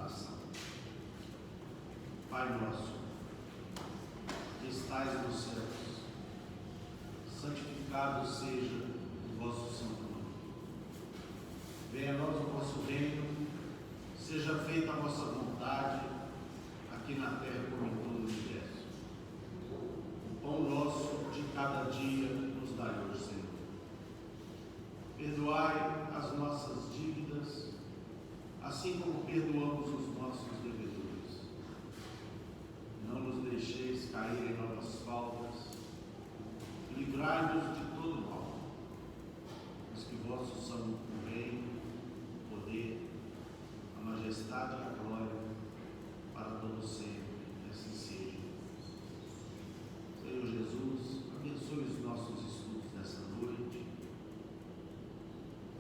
oração. Pai nosso, que estais nos céus, santificado seja o vosso santo nome. Venha a nós o vosso reino, seja feita a vossa vontade, aqui na terra como em todo o universo. O pão nosso de cada dia nos dai hoje, Senhor. Perdoai as nossas dívidas, assim como perdoamos os nossos devedores. Não nos deixeis cair em novas faltas, livrai-nos de todo mal, pois que vossos são o reino, o poder, a majestade e a glória, para todo sempre, e assim seja. Senhor Jesus, abençoe os nossos estudos nessa noite,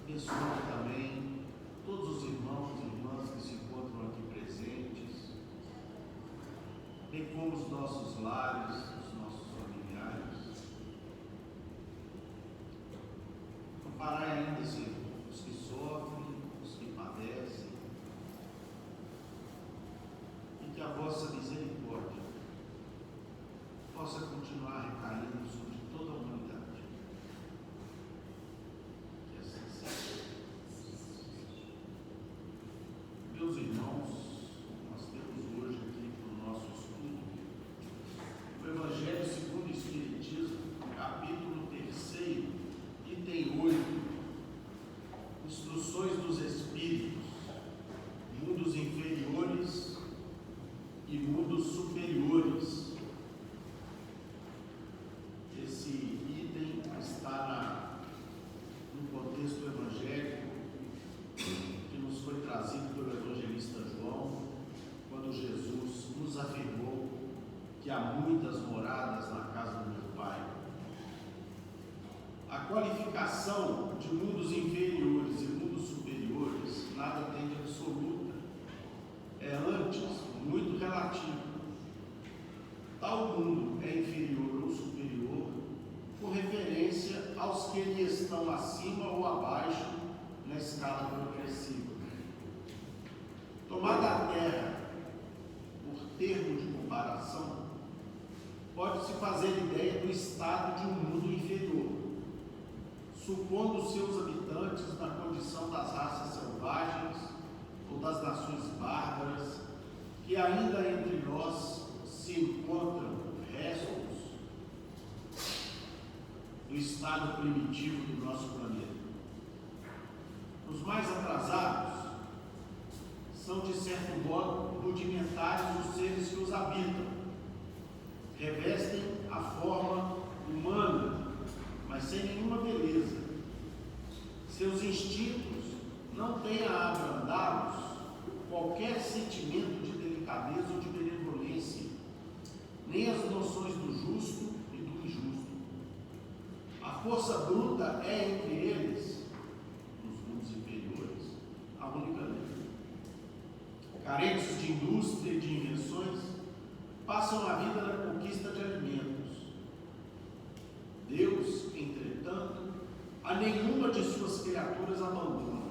abençoe também todos os irmãos e irmãs que se encontram aqui presentes, bem como os nossos lares, os nossos familiares. Amparai ainda, Senhor, os que sofrem, os que padecem, e que a vossa misericórdia possa continuar recaindo sobre toda a humanidade. Que assim seja. Meus irmãos, nós temos hoje aqui para o nosso estudo o Evangelho segundo o Espiritismo, capítulo 3, item 8, Instruções dos Espíritos, mundos inferiores e mundos superiores. Esse item está no contexto evangélico que nos foi trazido pelo evangelista João, quando Jesus nos afirmou que há muitas moradas na casa do meu Pai. A qualificação de mundos inferiores e mundos superiores nada tem de absoluta, é antes muito relativo. Tal mundo é inferior ou superior com referência aos que lhe estão acima ou abaixo na escala progressiva. Tomada a Terra por termo de comparação, pode-se fazer ideia do estado de um mundo inferior, supondo seus habitantes na condição das raças selvagens ou das nações bárbaras, que ainda entre nós se encontram restos do estado primitivo do nosso planeta. Os mais atrasados são, de certo modo, rudimentares os seres que os habitam. Revestem a forma humana, mas sem nenhuma beleza. Seus instintos não têm a abrandá-los qualquer sentimento de delicadeza ou de benevolência, nem as noções do justo e do injusto. A força bruta é entre eles, nos mundos inferiores, a única lei. Carentes de indústria e de invenções, passam a vida na conquista de alimentos. Deus, entretanto, a nenhuma de suas criaturas abandona.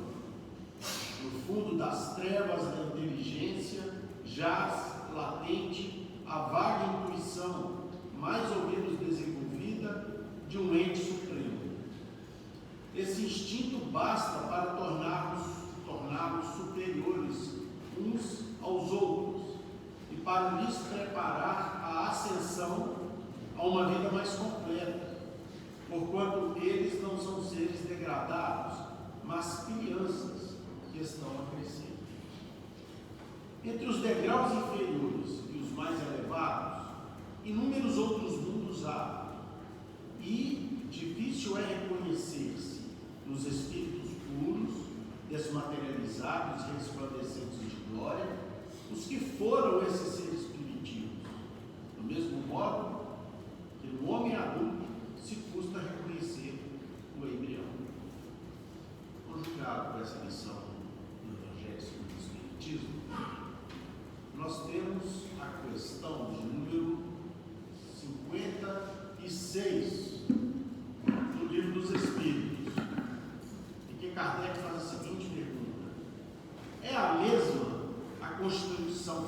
No fundo das trevas da inteligência jaz latente a vaga intuição, mais ou menos desenvolvida, de um ente supremo. Esse instinto basta para torná-los superiores uns aos outros e para lhes preparar a ascensão a uma vida mais completa, porquanto eles não são seres degradados, mas crianças que estão a crescer. Entre os degraus inferiores e os mais elevados, inúmeros outros mundos há, e difícil é reconhecer-se nos espíritos puros, desmaterializados e resplandecentes de glória, os que foram esses seres primitivos. Do mesmo modo que no homem adulto se custa reconhecer o embrião. Conjugado com essa lição do Evangelho segundo o Espiritismo, nós temos a questão de número 56 do Livro dos Espíritos, em que Kardec faz a seguinte pergunta: é a mesma a constituição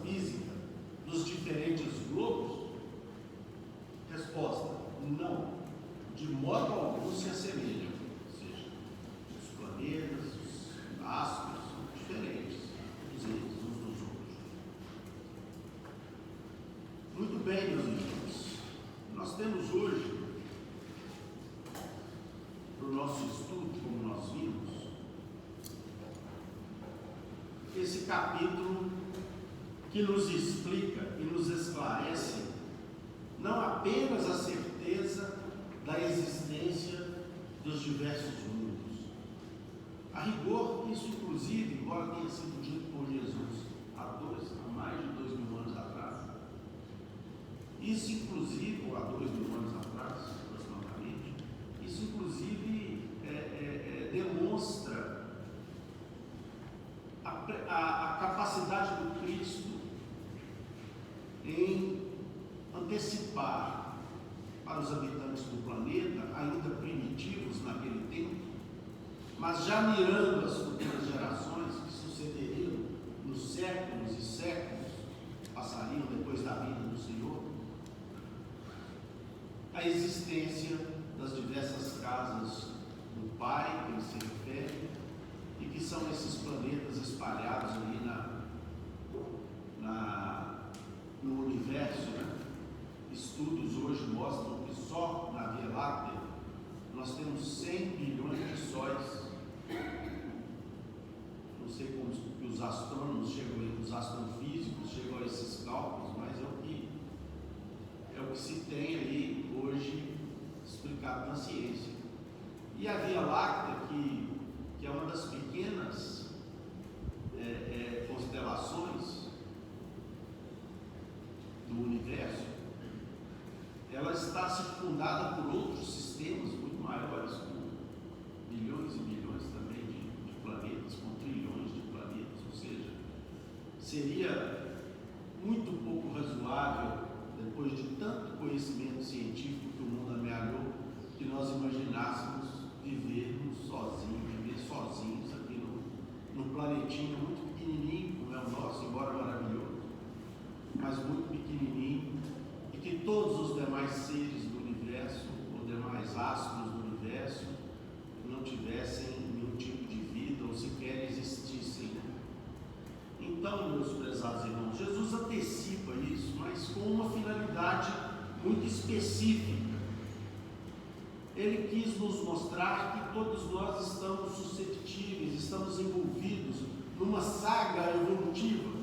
física dos diferentes globos? Resposta: não, de modo algum se assemelham. Ou seja, os planetas, os astros são diferentes, todos eles, uns dos outros. Muito bem, meus irmãos, nós temos hoje, para o nosso estudo, como nós vimos, esse capítulo que nos explica e nos esclarece não apenas a certeza da existência dos diversos mundos. A rigor, isso inclusive, embora tenha sido dito por Jesus há mais de 2000 anos atrás, isso inclusive, ou há 2000 anos atrás, aproximadamente, isso inclusive demonstra a capacidade do Cristo em antecipar para os habitantes do planeta, ainda primitivos naquele tempo, mas já mirando as futuras gerações que sucederiam nos séculos e séculos, passariam depois da vinda do Senhor, a existência das diversas casas do Pai, que ele se refere, e que são esses planetas espalhados ali no universo, né? Estudos hoje mostram que só na Via Láctea nós temos 100 bilhões de sóis. Não sei como que os astrônomos chegam, os astrofísicos chegam a esses cálculos, mas é o que se tem ali hoje explicado na ciência. E a Via Láctea, que é uma das pequenas constelações do universo, ela está circundada por outros sistemas muito maiores, com bilhões e bilhões também de planetas, com trilhões de planetas, ou seja, seria muito pouco razoável, depois de tanto conhecimento científico que o mundo amealhou, que nós imaginássemos viver sozinhos aqui no planetinha muito pequenininho, como é o nosso, embora maravilhoso, mas muito pequenininho, e que todos os demais seres do universo, ou demais astros do universo, não tivessem nenhum tipo de vida, ou sequer existissem. Então, meus prezados irmãos, Jesus antecipa isso, mas com uma finalidade muito específica. Ele quis nos mostrar que todos nós estamos suscetíveis, estamos envolvidos numa saga evolutiva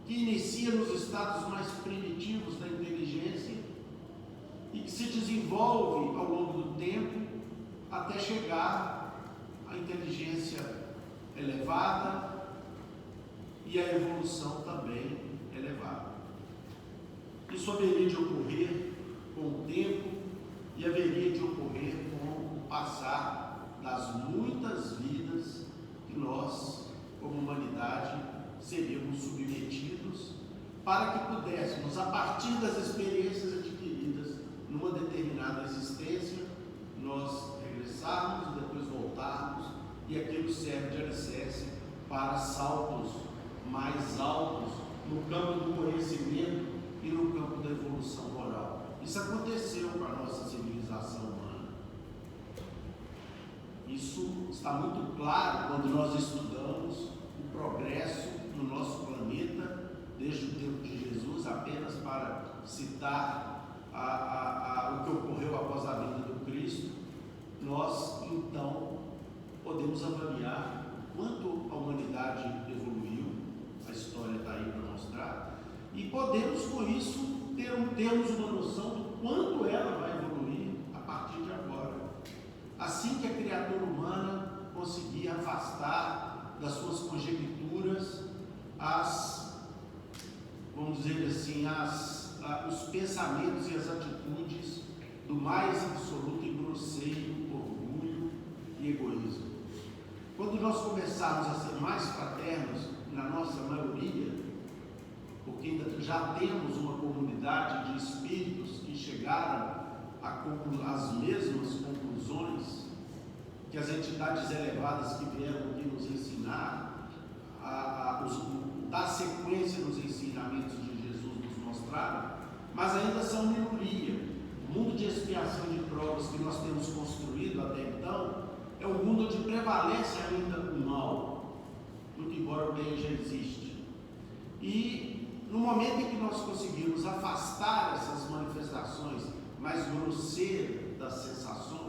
que inicia nos estados mais primitivos da inteligência e que se desenvolve ao longo do tempo até chegar à inteligência elevada e à evolução também elevada. Isso haveria de ocorrer com o tempo e haveria de ocorrer com o passar das muitas vidas que nós, como humanidade, seríamos submetidos para que pudéssemos, a partir das experiências adquiridas numa determinada existência, nós regressarmos e depois voltarmos, e aquilo serve de alicerce para saltos mais altos no campo do conhecimento e no campo da evolução moral. Isso aconteceu com a nossa civilização humana. Isso está muito claro quando nós estudamos o progresso no nosso planeta desde o tempo de Jesus, apenas para citar o que ocorreu após a vinda do Cristo. Nós, então, podemos avaliar quanto a humanidade evoluiu, a história está aí para mostrar, e podemos, com isso, termos uma noção do quanto ela vai evoluir a partir de agora. Assim que a criatura humana conseguir afastar das suas conjecturas vamos dizer assim, os pensamentos e as atitudes do mais absoluto e grosseiro orgulho e egoísmo. Quando nós começarmos a ser mais fraternos, na nossa maioria, porque já temos uma comunidade de espíritos que chegaram às mesmas conclusões que as entidades elevadas que vieram aqui nos ensinar, dar sequência nos ensinamentos de Jesus nos mostraram, mas ainda são minoria. O mundo de expiação de provas que nós temos construído até então é um mundo onde prevalece ainda o mal, muito embora o bem já existe. E no momento em que nós conseguirmos afastar essas manifestações mais grosseiras das sensações,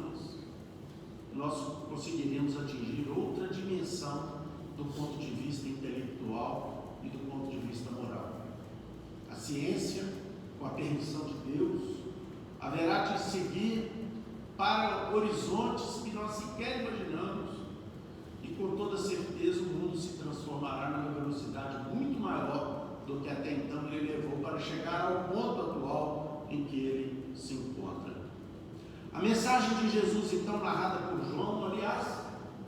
nós conseguiremos atingir outra dimensão do ponto de vista intelectual e do ponto de vista moral. A ciência, com a permissão de Deus, haverá de seguir para horizontes que nós sequer imaginamos, e com toda certeza o mundo se transformará numa velocidade muito maior do que até então ele levou para chegar ao ponto atual em que ele se encontra. A mensagem de Jesus, então, narrada por João, aliás,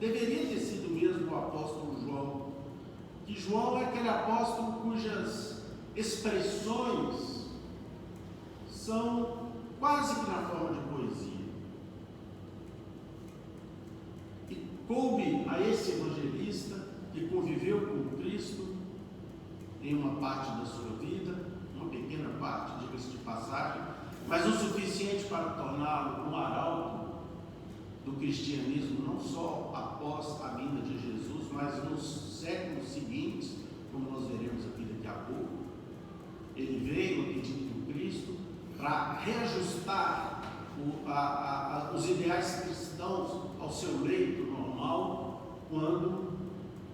deveria ter sido mesmo o apóstolo João, que João é aquele apóstolo cujas expressões são quase que na forma de poesia. E coube a esse evangelista que conviveu com Cristo em uma parte da sua vida, uma pequena parte, diga-se de passagem, mas o suficiente para torná-lo um arauto do cristianismo, não só após a vinda de Jesus, mas nos séculos seguintes, como nós veremos aqui daqui a pouco. Ele veio, no pedido do Cristo, para reajustar os ideais cristãos ao seu leito normal, quando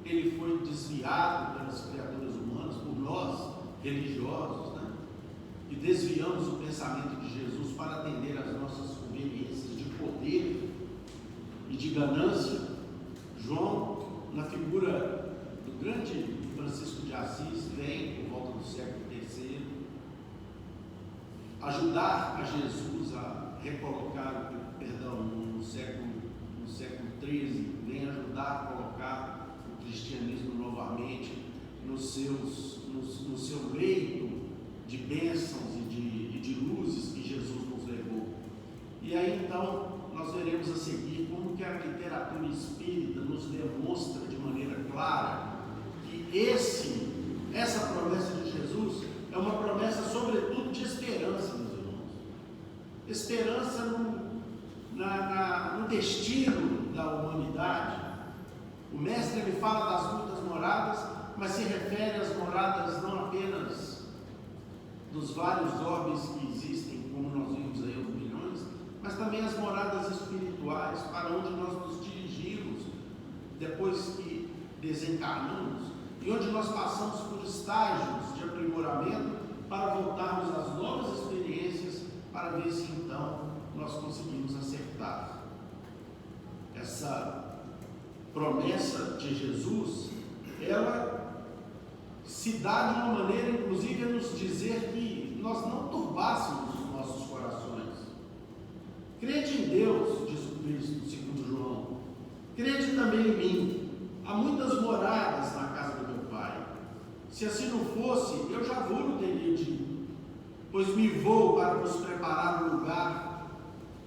ele foi desviado pelas criaturas humanas, por nós, religiosos, que desviamos o pensamento de Jesus para atender às nossas conveniências de poder e de ganância. João, na figura do grande Francisco de Assis, vem por volta do século III ajudar a Jesus a recolocar, no século XIII, vem ajudar a colocar o cristianismo novamente no seu leito de bênçãos e de luzes que Jesus nos levou. E aí então nós veremos a seguir como que a literatura espírita nos demonstra de maneira clara que essa promessa de Jesus é uma promessa sobretudo de esperança, meus irmãos. Esperança no destino da humanidade. O mestre ele fala das muitas moradas, mas se refere às moradas não apenas dos vários orbes que existem, como nós vimos aí aos milhões, mas também as moradas espirituais, para onde nós nos dirigimos depois que desencarnamos, e onde nós passamos por estágios de aprimoramento para voltarmos às novas experiências, para ver se então nós conseguimos acertar. Essa promessa de Jesus, ela se dá de uma maneira, inclusive, a nos dizer que nós não turbássemos os nossos corações. Crede em Deus, diz o Cristo, segundo João. Crede também em mim. Há muitas moradas na casa do meu Pai. Se assim não fosse, eu já vou teria dito, pois me vou para vos preparar um lugar,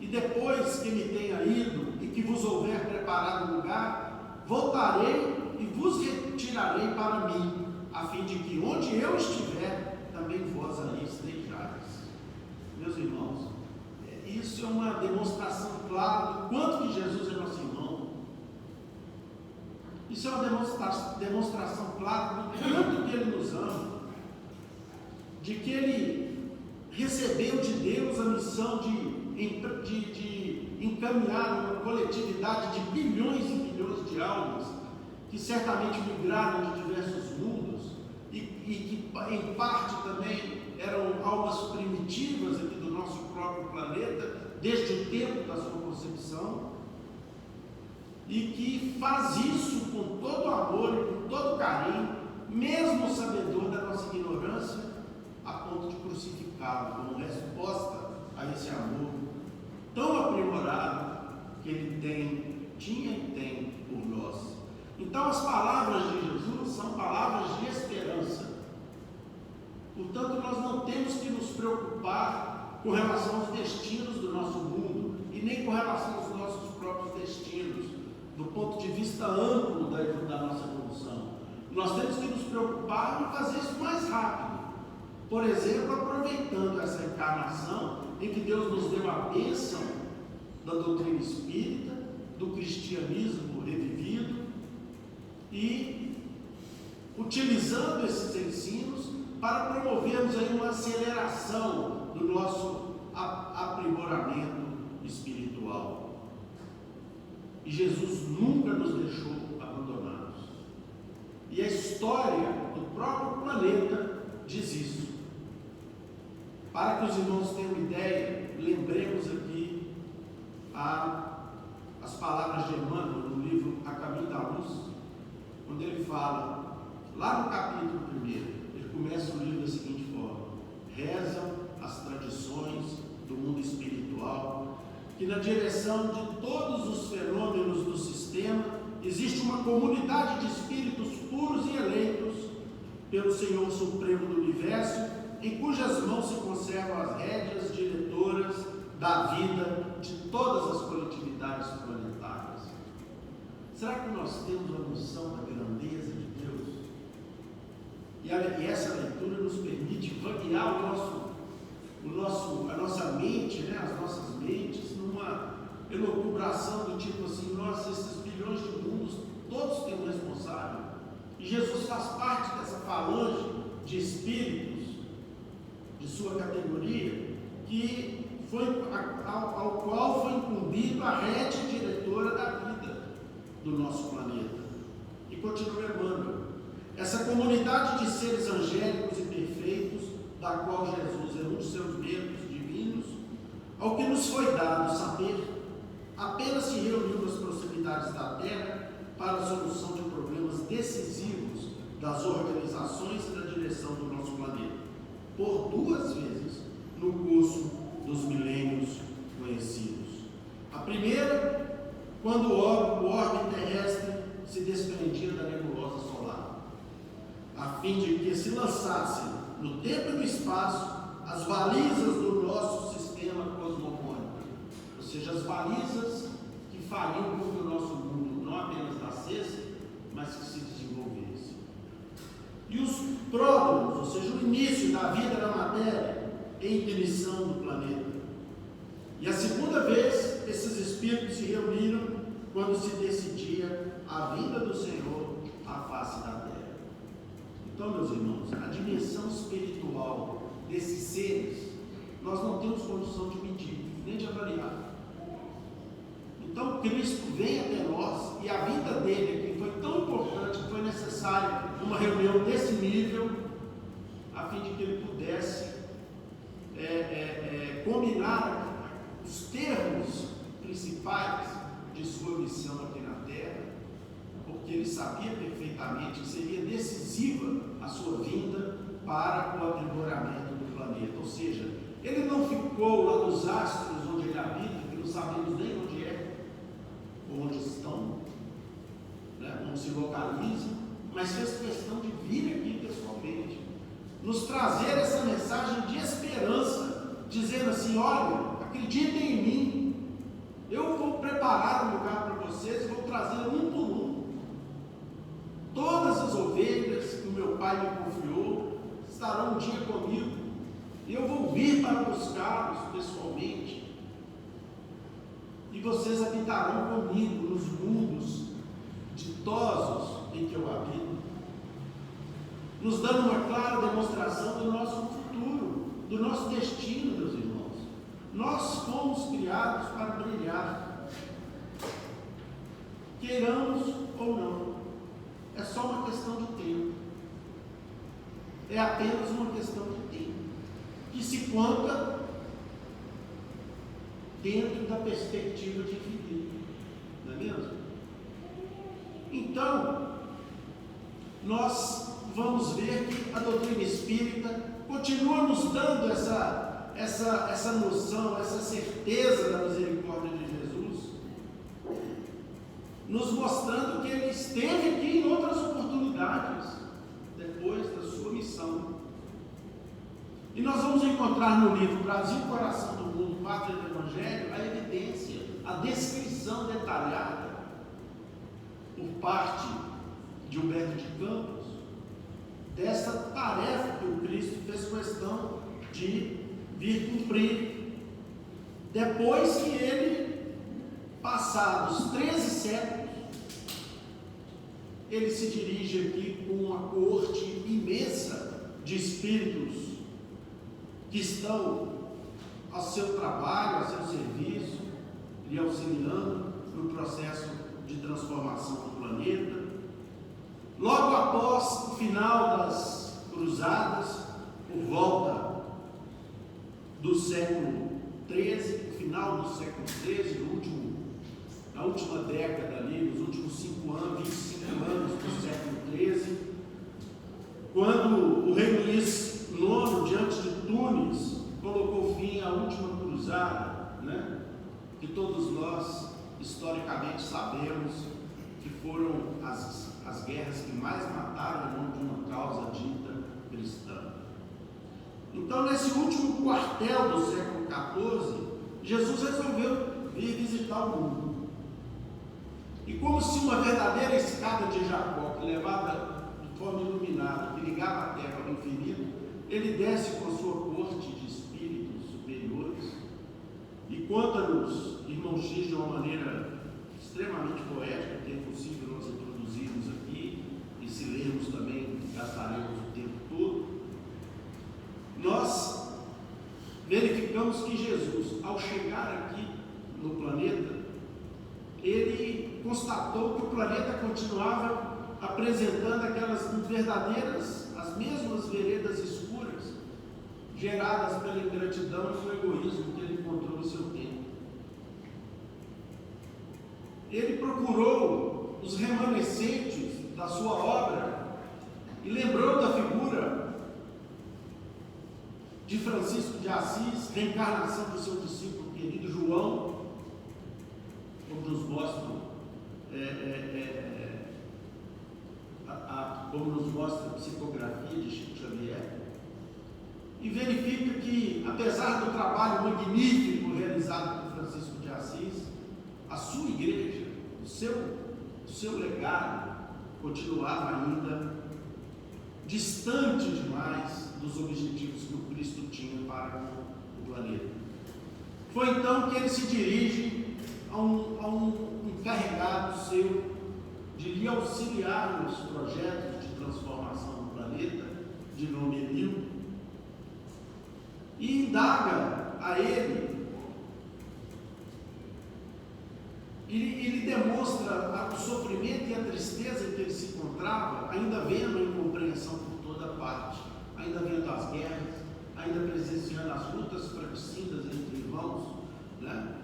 e depois que me tenha ido e que vos houver preparado um lugar, voltarei e vos retirarei para mim, a fim de que onde eu estiver, também vós ali estejais. Meus irmãos, isso é uma demonstração clara do quanto que Jesus é nosso irmão. Isso é uma demonstração clara do quanto que Ele nos ama, de que Ele recebeu de Deus a missão de encaminhar uma coletividade de bilhões e bilhões de almas, que certamente migraram de diversos mundos, e que em parte também eram almas primitivas aqui do nosso próprio planeta, desde o tempo da sua concepção, e que faz isso com todo amor e com todo carinho, mesmo sabedor da nossa ignorância, a ponto de crucificá-lo como resposta a esse amor tão aprimorado que Ele tinha e tem por nós. Então as palavras de Jesus são palavras de esperança. Portanto, nós não temos que nos preocupar com relação aos destinos do nosso mundo, e nem com relação aos nossos próprios destinos, do ponto de vista amplo da nossa evolução. Nós temos que nos preocupar em fazer isso mais rápido. Por exemplo, aproveitando essa encarnação em que Deus nos deu a bênção da doutrina espírita, do cristianismo revivido, e utilizando esses ensinos para promovermos aí uma aceleração do nosso aprimoramento espiritual. E Jesus nunca nos deixou abandonados. E a história do próprio planeta diz isso. Para que os irmãos tenham ideia, lembremos aqui as palavras de Emmanuel no livro A Caminho da Luz, quando ele fala, lá no capítulo 1, ele começa o livro da seguinte forma: rezam as tradições do mundo espiritual que na direção de todos os fenômenos do sistema existe uma comunidade de espíritos puros e eleitos pelo Senhor Supremo do Universo, em cujas mãos se conservam as rédeas diretoras da vida de todas as coletividades planetárias. Será que nós temos a noção da grandeza de Deus? E essa leitura nos permite vaguear a nossa mente, né, as nossas mentes, numa elucubração do tipo assim: nossa, esses bilhões de mundos, todos têm um responsável. E Jesus faz parte dessa falange de espíritos de sua categoria, ao qual foi incumbido a rédea diretora da vida do nosso planeta. E continua Emmanuel: essa comunidade de seres angélicos e perfeitos, da qual Jesus é um dos seus membros divinos, ao que nos foi dado saber, apenas se reuniu nas proximidades da Terra para a solução de problemas decisivos das organizações e da direção do nosso planeta, por 2 vezes no curso dos milênios conhecidos. A primeira, quando o orbe terrestre se desprendia da nebulosa solar, a fim de que se lançassem no tempo e no espaço as balizas do nosso sistema cosmogônico, ou seja, as balizas que fariam com que o nosso mundo não apenas nascesse, mas que se desenvolvesse. E os pródromos, ou seja, o início da vida na matéria em ignição do planeta. E a segunda vez, esses espíritos se reuniram quando se decidia a vinda do Senhor à face da terra. Então, meus irmãos, a dimensão espiritual desses seres, nós não temos condição de medir, nem de avaliar. Então, Cristo vem até nós, e a vinda dele, que foi tão importante, que foi necessário uma reunião desse nível, a fim de que ele pudesse combinar os termos principais de sua missão aqui na Terra, porque ele sabia perfeitamente que seria decisiva a sua vinda para o aprimoramento do planeta. Ou seja, ele não ficou lá nos astros onde ele habita, que não sabemos nem onde é, ou onde estão, né, onde se localizam, mas fez questão de vir aqui pessoalmente, nos trazer essa mensagem de esperança, dizendo assim: olha, acreditem em mim, eu vou preparar um lugar para vocês e vou trazer um por um. Todas as ovelhas que o meu Pai me confiou estarão um dia comigo, e eu vou vir para buscá-los pessoalmente, e vocês habitarão comigo nos mundos ditosos em que eu habito, nos dando uma clara demonstração do nosso futuro, do nosso destino, meus irmãos. Nós fomos criados para brilhar, queiramos ou não. É só uma questão de tempo. É apenas uma questão de tempo, que se conta dentro da perspectiva de infinito, não é mesmo? Então, nós vamos ver que a doutrina espírita continua nos dando essa noção, essa certeza da misericórdia de Jesus, nos mostrando que ele esteve aqui em outras oportunidades, depois da sua missão. E nós vamos encontrar no livro Brasil, Coração do Mundo, Pátria do Evangelho, a evidência, a descrição detalhada por parte de Humberto de Campos, dessa tarefa que o Cristo fez questão de vir cumprir, depois que ele, passados 13 séculos, ele se dirige aqui com uma corte imensa de espíritos que estão ao seu trabalho, ao seu serviço, lhe auxiliando no processo de transformação do planeta. Logo após o final das cruzadas, por volta do século XIII, final do século XIII, na última década ali, nos últimos 25 anos do século XIII, quando o rei Luís IX, diante de Tunis, colocou fim à última cruzada, né? Que todos nós historicamente sabemos que foram as guerras que mais mataram em nome de uma causa dita cristã. Então, nesse último quartel do século XIV, Jesus resolveu vir visitar o mundo. E como se uma verdadeira escada de Jacó, que levava de forma iluminada, que ligava a terra ao infinito, ele desce com a sua corte de espíritos superiores e conta-nos, irmão X, de uma maneira extremamente poética, que é possível nós introduzirmos aqui, e se lermos também gastaremos o tempo todo. Nós verificamos que Jesus, ao chegar aqui no planeta, ele constatou que o planeta continuava apresentando aquelas verdadeiras, as mesmas veredas escuras, geradas pela ingratidão e o egoísmo que ele encontrou no seu tempo. Ele procurou os remanescentes da sua obra e lembrou da figura de Francisco de Assis, reencarnação do seu discípulo querido João, como nos mostra a psicografia de Chico Xavier, e verifica que, apesar do trabalho magnífico realizado por Francisco de Assis, a sua igreja, o seu legado, continuava ainda distante demais dos objetivos que o Cristo tinha para o planeta. Foi então que ele se dirige a um encarregado seu de lhe auxiliar nos projetos de transformação do planeta, de nome Emil, e indaga a ele, e lhe demonstra o sofrimento e a tristeza em que ele se encontrava, ainda vendo a incompreensão por toda parte, ainda vendo as guerras, ainda presenciando as lutas fratricidas entre irmãos, né?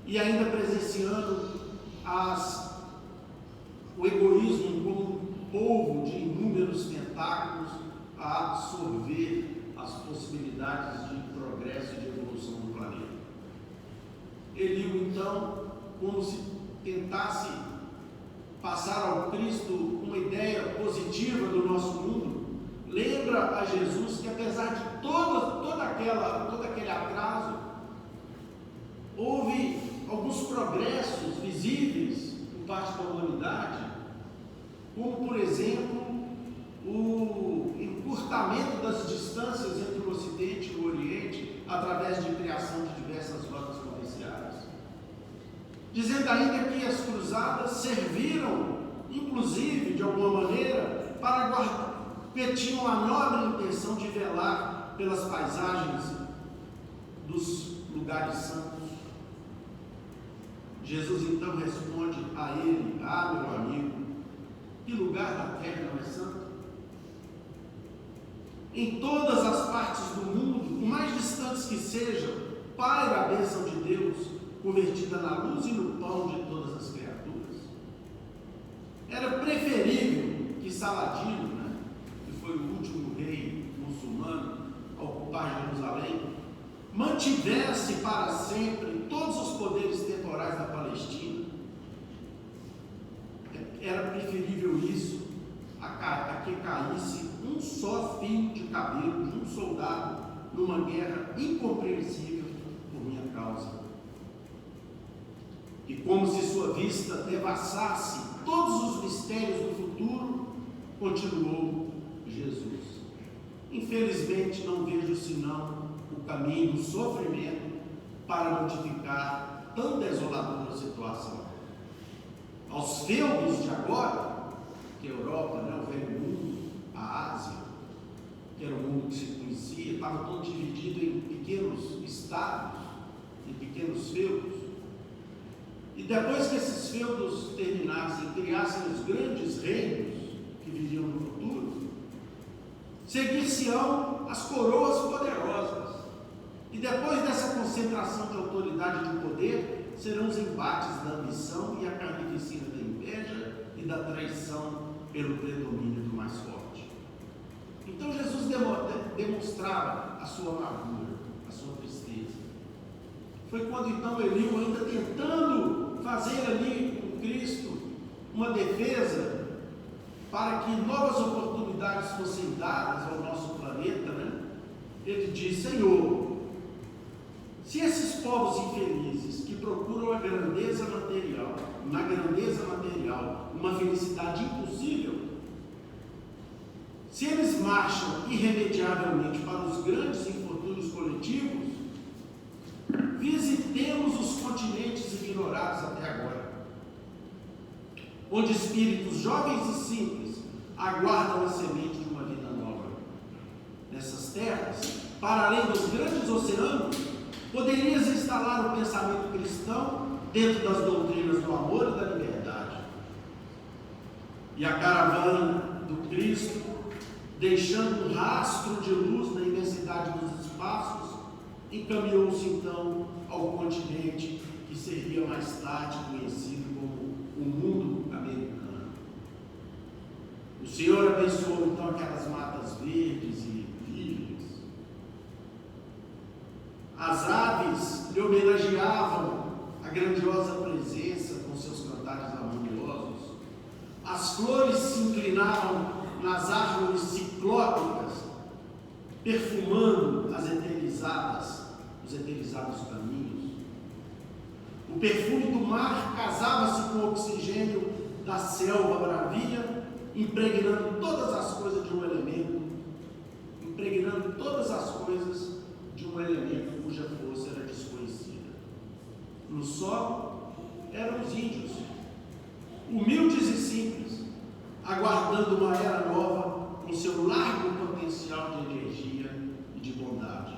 E ainda presenciando o egoísmo como um polvo de inúmeros tentáculos a absorver as possibilidades de progresso e de evolução do planeta. Eliu, então, como se tentasse passar ao Cristo uma ideia positiva do nosso mundo, lembra a Jesus que, apesar de todo aquele atraso, houve alguns progressos visíveis por parte da humanidade, como, por exemplo, o encurtamento das distâncias entre o Ocidente e o Oriente através de criação de diversas rotas comerciais, dizendo ainda que as cruzadas serviram, inclusive, de alguma maneira, que tinham a nobre intenção de velar pelas paisagens dos lugares santos. Jesus então responde a ele: meu amigo, que lugar da terra não é santo? Em todas as partes do mundo, por mais distantes que sejam, paira a bênção de Deus, convertida na luz e no pão de todas as criaturas. Era preferível que Saladino, que foi o último rei muçulmano a ocupar Jerusalém, mantivesse para sempre todos os poderes temporais da Palestina. Era preferível isso a que caísse um só fio de cabelo de um soldado numa guerra incompreensível por minha causa. E como se sua vista devassasse todos os mistérios do futuro, continuou Jesus. Infelizmente, não vejo senão o caminho do sofrimento para modificar tão desoladora situação. Aos feudos de agora, que a Europa, o velho mundo, a Ásia, que era o mundo que se conhecia, estava todo dividido em pequenos estados, em pequenos feudos. E depois que esses feudos terminassem, criassem os grandes reinos que viriam no futuro, seguir-se-ão as coroas poderosas. E depois dessa concentração de autoridade e de poder, serão os embates da ambição e a carnificina da inveja e da traição pelo predomínio do mais forte. Então Jesus demonstrava a sua amargura, a sua tristeza. Foi quando então Eliú, ainda tentando fazer ali com Cristo uma defesa para que novas oportunidades fossem dadas ao nosso planeta, ele diz: Senhor, se esses povos infelizes que procuram a grandeza material, na grandeza material, uma felicidade impossível, se eles marcham irremediavelmente para os grandes infortúnios coletivos, visitemos os continentes ignorados até agora, onde espíritos jovens e simples aguardam a semente de uma vida nova. Nessas terras, para além dos grandes oceanos, poderias instalar o pensamento cristão dentro das doutrinas do amor e da liberdade. E a caravana do Cristo, deixando um rastro de luz na imensidade dos espaços, encaminhou-se então ao continente que seria mais tarde conhecido como o mundo americano. O Senhor abençoou então aquelas matas verdes e virgens. As aves lhe homenageavam a grandiosa presença com seus cantares harmoniosos. As flores se inclinavam nas árvores ciclópicas, perfumando os eternizados caminhos. O perfume do mar casava-se com o oxigênio da selva bravia, impregnando todas as coisas de um elemento, cuja força era desconhecida. No solo eram os índios, humildes e simples, aguardando uma era nova com seu largo potencial de energia e de bondade.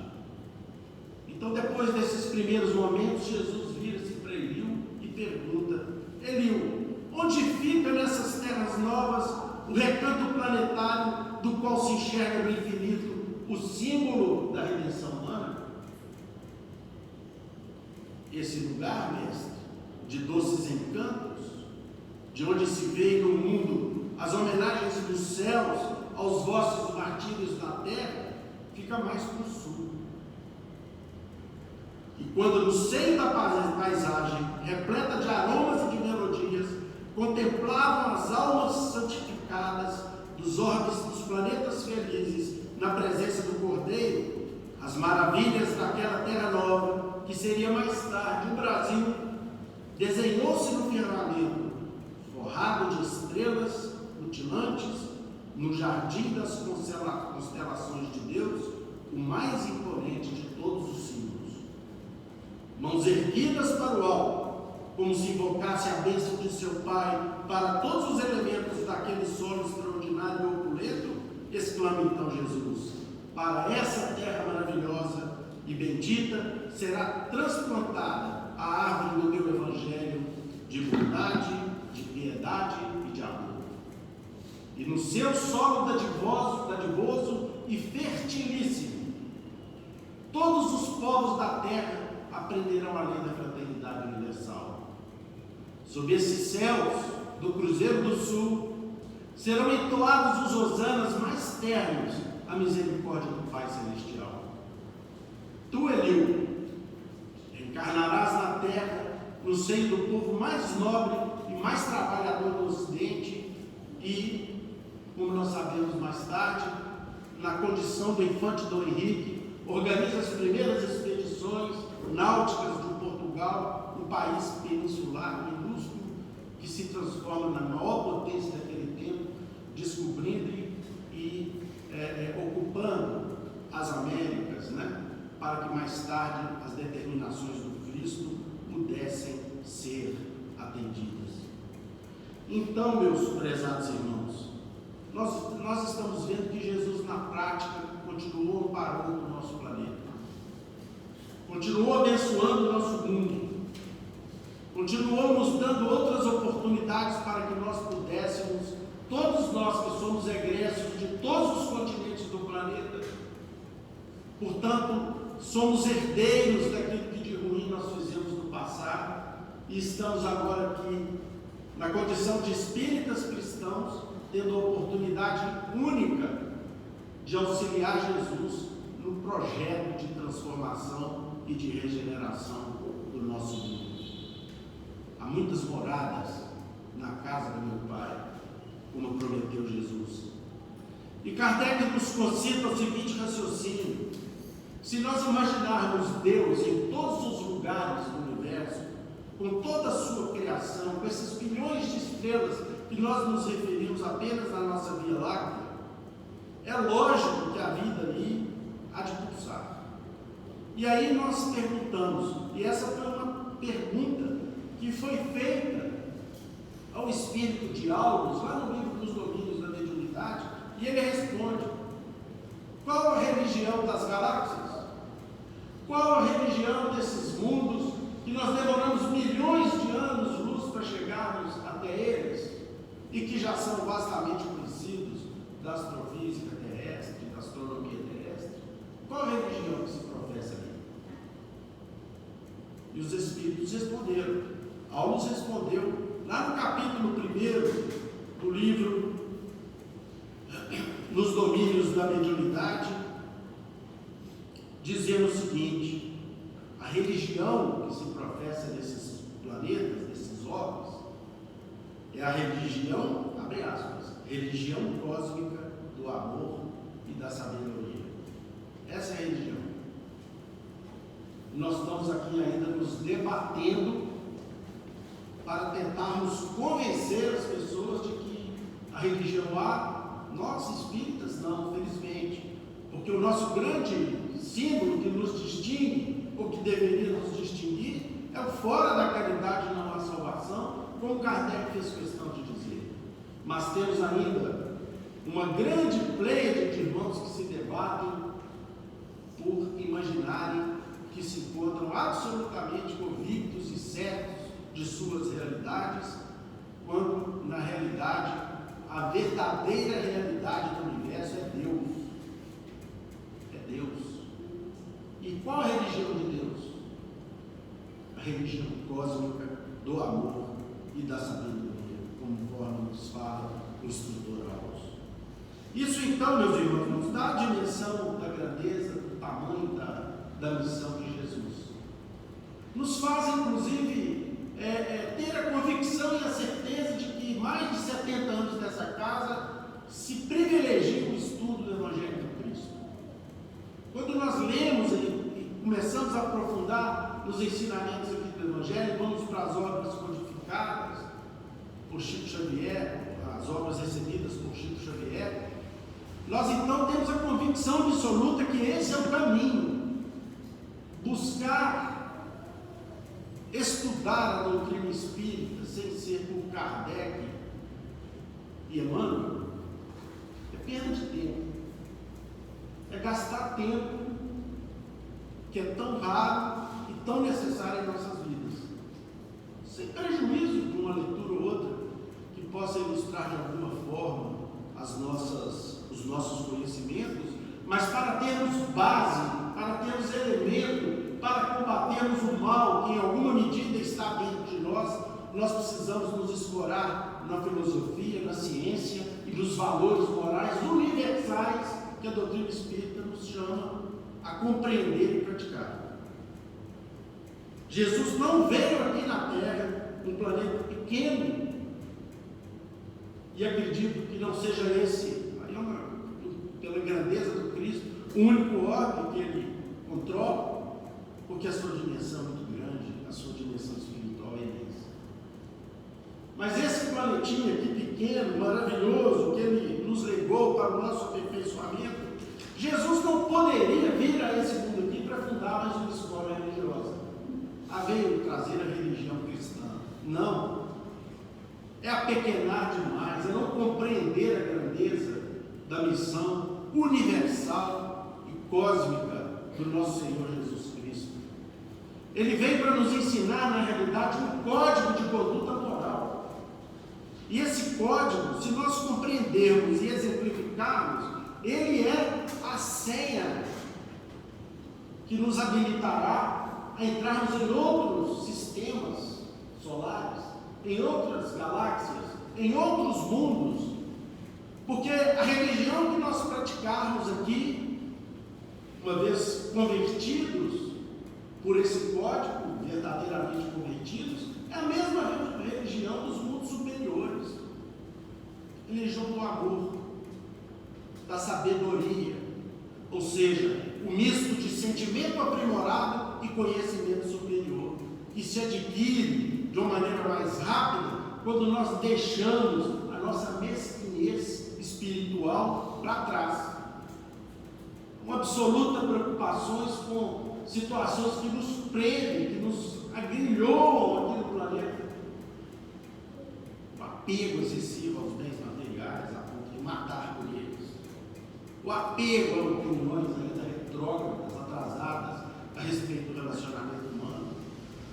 Então, depois desses primeiros momentos, Jesus vira-se para Eliú e pergunta: Eliú, onde fica nessas terras novas o recanto planetário do qual se enxerga no infinito o símbolo da redenção humana? Esse lugar, mestre, de doces encantos, de onde se vê no mundo as homenagens dos céus aos vossos martírios na terra, fica mais para o sul. E quando no seio da paisagem, repleta de aromas e de melodias, contemplavam as almas santificadas dos orbes dos planetas felizes na presença do Cordeiro, as maravilhas daquela terra nova, que seria mais tarde o Brasil, desenhou-se no firmamento, forrado de estrelas rutilantes, no jardim das constelações de Deus, o mais imponente de todos os símbolos. Mãos erguidas para o alto, como se invocasse a bênção de seu Pai para todos os elementos daquele solo extraordinário e opulento, exclama então Jesus: para essa terra maravilhosa e bendita será transplantada a árvore do meu evangelho de bondade, de piedade e de amor. E no seu solo dadivoso e fertilíssimo, todos os povos da terra aprenderão a lei da fraternidade universal. Sob esses céus do Cruzeiro do Sul serão entoados os hosanas mais ternos à misericórdia do Pai Celestial. Tu, Eliú, encarnarás na terra, no seio do povo mais nobre e mais trabalhador do Ocidente e, como nós sabemos mais tarde, na condição do infante Dom Henrique, organiza as primeiras expedições náuticas de Portugal, um país peninsular minúsculo, que se transforma na maior potência daquele tempo, descobrindo e ocupando as Américas, né? Para que mais tarde as determinações do Cristo pudessem ser atendidas. Então, meus prezados irmãos, nós estamos vendo que Jesus, na prática, continuou amparando o nosso planeta, continuou abençoando o nosso mundo, continuou nos dando outras oportunidades para que nós pudéssemos, todos nós que somos egressos de todos os continentes do planeta, portanto, somos herdeiros daquilo que de ruim nós fizemos no passado e estamos agora aqui na condição de espíritas cristãos, tendo a oportunidade única de auxiliar Jesus no projeto de transformação e de regeneração do nosso mundo. Há muitas moradas na casa do meu Pai, como prometeu Jesus. E Kardec nos concita o seguinte raciocínio: se nós imaginarmos Deus em todos os lugares do universo, com toda a sua criação, com esses bilhões de estrelas que nós nos referimos apenas na nossa Via Láctea, é lógico que a vida ali há de pulsar. E aí nós perguntamos, e essa foi uma pergunta que foi feita ao espírito de Aulus, lá no livro dos Domínios da Mediunidade, e ele responde: qual a religião das galáxias? Qual a religião desses mundos que nós demoramos milhões de anos-luz para chegarmos até eles e que já são vastamente conhecidos da astrofísica terrestre, da astronomia terrestre? Qual a religião que se professa ali? E os espíritos responderam. Aulus respondeu lá no capítulo 1 do livro Nos Domínios da Mediunidade, dizendo o seguinte: a religião que se professa desses planetas, desses orbes, é a religião, abre aspas, religião cósmica do amor e da sabedoria. Essa é a religião. Nós estamos aqui ainda nos debatendo para tentarmos convencer as pessoas de que a religião há, nós espíritas não, felizmente, porque o nosso grande símbolo que nos distingue, ou que deveria nos distinguir, é o fora da caridade não há salvação, como Kardec fez questão de dizer. Mas temos ainda uma grande pleiade de irmãos que se debatem por imaginarem que se encontram absolutamente convictos e certos de suas realidades, quando na realidade a verdadeira realidade do universo é Deus. É Deus. E qual a religião de Deus? A religião cósmica do amor e da sabedoria, conforme nos fala o instrutor Aulus. Isso então, meus irmãos, nos dá a dimensão da grandeza, do tamanho da missão de Jesus. Nos faz, inclusive, ter a convicção e a certeza de que mais de 70 anos dessa casa se privilegia o estudo do Evangelho de Cristo. Quando nós lemos e começamos a aprofundar nos ensinamentos aqui do Evangelho, vamos para as obras codificadas por Chico Xavier, as obras recebidas por Chico Xavier, nós então temos a convicção absoluta que esse é o caminho. Buscar estudar a doutrina espírita sem ser por Kardec e Emmanuel é perda de tempo, é gastar tempo que é tão raro e tão necessário em nossas vidas, sem prejuízo de uma leitura ou outra que possa ilustrar de alguma forma os nossos conhecimentos, mas para termos base, para termos elemento, para combatermos o mal que em alguma medida está dentro de nós, nós precisamos nos escorar na filosofia, na ciência e nos valores morais universais que a doutrina espírita nos chama a compreender e praticar. Jesus não veio aqui na Terra, num planeta pequeno, e acredito que não seja esse, pela grandeza do Cristo, o único orbe que ele controla, porque a sua dimensão é muito grande, a sua dimensão espiritual é imensa. Mas esse planetinha aqui pequeno, maravilhoso, que Ele nos legou para o nosso aperfeiçoamento, Jesus não poderia vir a esse mundo aqui para fundar mais uma escola religiosa. Veio trazer a religião cristã. Não. É apequenar demais, é não compreender a grandeza da missão universal e cósmica do nosso Senhor Jesus Cristo. Ele veio para nos ensinar, na realidade, um código de conduta moral. E esse código, se nós compreendermos e exemplificarmos, ele é a senha que nos habilitará a entrarmos em outros sistemas solares, em outras galáxias, em outros mundos, porque a religião que nós praticarmos aqui, uma vez convertidos por esse código, verdadeiramente convertidos, é a mesma religião dos mundos superiores, religião do amor, da sabedoria, ou seja, o misto de sentimento aprimorado e conhecimento superior, que se adquire de uma maneira mais rápida quando nós deixamos a nossa mesquinhez espiritual para trás, com absoluta preocupações com situações que nos prendem, que nos agrilhoam aqui no planeta, o apego excessivo aos bens materiais a ponto de matar por eles, o apego a opiniões ainda retrógradas, atrasadas a respeito do relacionamento humano,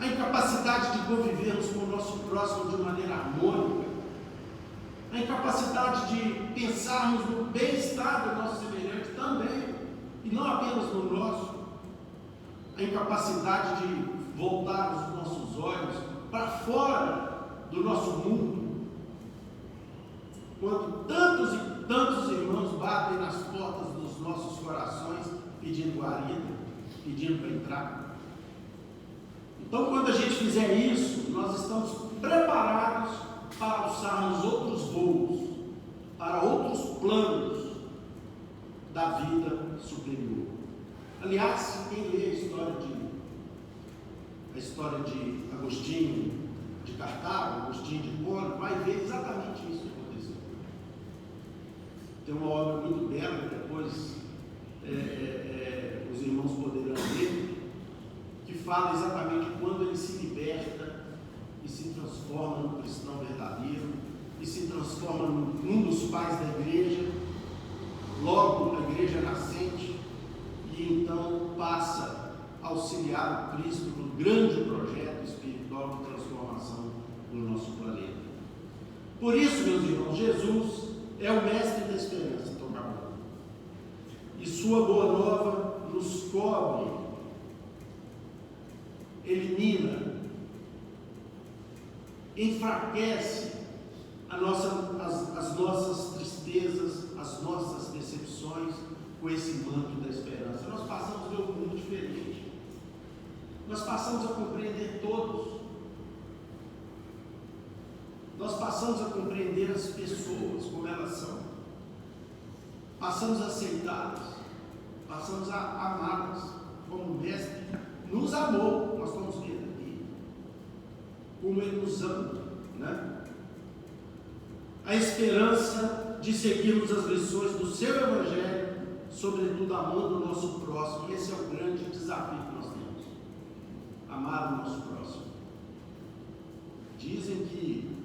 a incapacidade de convivermos com o nosso próximo de maneira harmônica, a incapacidade de pensarmos no bem-estar do nosso semelhante também, e não apenas no nosso, a incapacidade de voltar os nossos olhos para fora do nosso mundo, quando tantos e tantos irmãos batem nas portas dos nossos corações pedindo guarida, pedindo para entrar. Então, quando a gente fizer isso, nós estamos preparados para alçarmos outros voos, para outros planos da vida superior. Aliás, quem lê a história de Agostinho de Cartago, Agostinho de Hipona, vai ver exatamente isso que aconteceu. Tem uma obra muito bela, depois os irmãos poderão ler, que fala exatamente quando ele se liberta e se transforma num cristão verdadeiro, e se transforma num dos pais da igreja, logo na igreja nascente, e então passa a auxiliar o Cristo no grande projeto espiritual de transformação do nosso planeta. Por isso, meus irmãos, Jesus é o mestre da esperança, e sua boa nova nos cobre, elimina, enfraquece as nossas tristezas, as nossas decepções com esse manto da esperança. Nós passamos a ver um mundo diferente, nós passamos a compreender todos, nós passamos a compreender as pessoas como elas são, passamos a aceitá-las, passamos a amá-las como o Mestre nos amou. Nós estamos vendo aqui como Ele nos ama, né? A esperança de seguirmos as lições do seu Evangelho, sobretudo amando o nosso próximo. Esse é o grande desafio que nós temos, amar o nosso próximo. Dizem que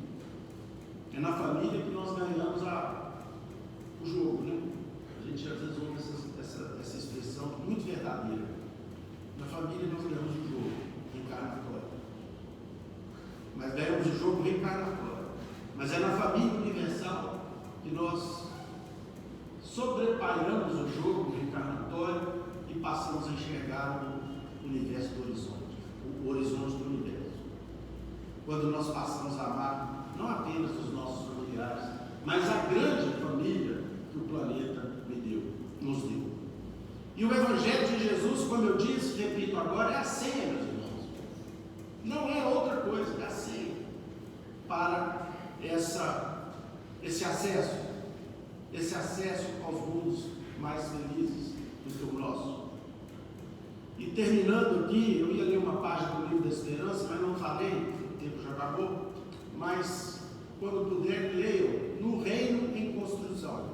é na família que nós ganhamos o jogo, né? A gente às vezes ouve essa expressão muito verdadeira. Na família nós ganhamos o jogo reencarnatório, mas ganhamos o jogo reencarnatório. Mas é na família universal que nós sobrepairamos o jogo reencarnatório e passamos a enxergar o universo do horizonte, o horizonte do universo. Quando nós passamos a amar não apenas os nossos familiares, mas a grande família que o planeta nos deu. E o Evangelho de Jesus, como eu disse, repito agora, é a senha, meus irmãos. Não é outra coisa, é a senha para esse acesso aos mundos mais felizes do que o nosso. E terminando aqui, eu ia ler uma página do Livro da Esperança, mas não falei, o tempo já acabou, mas quando puder, leiam No Reino em Construção.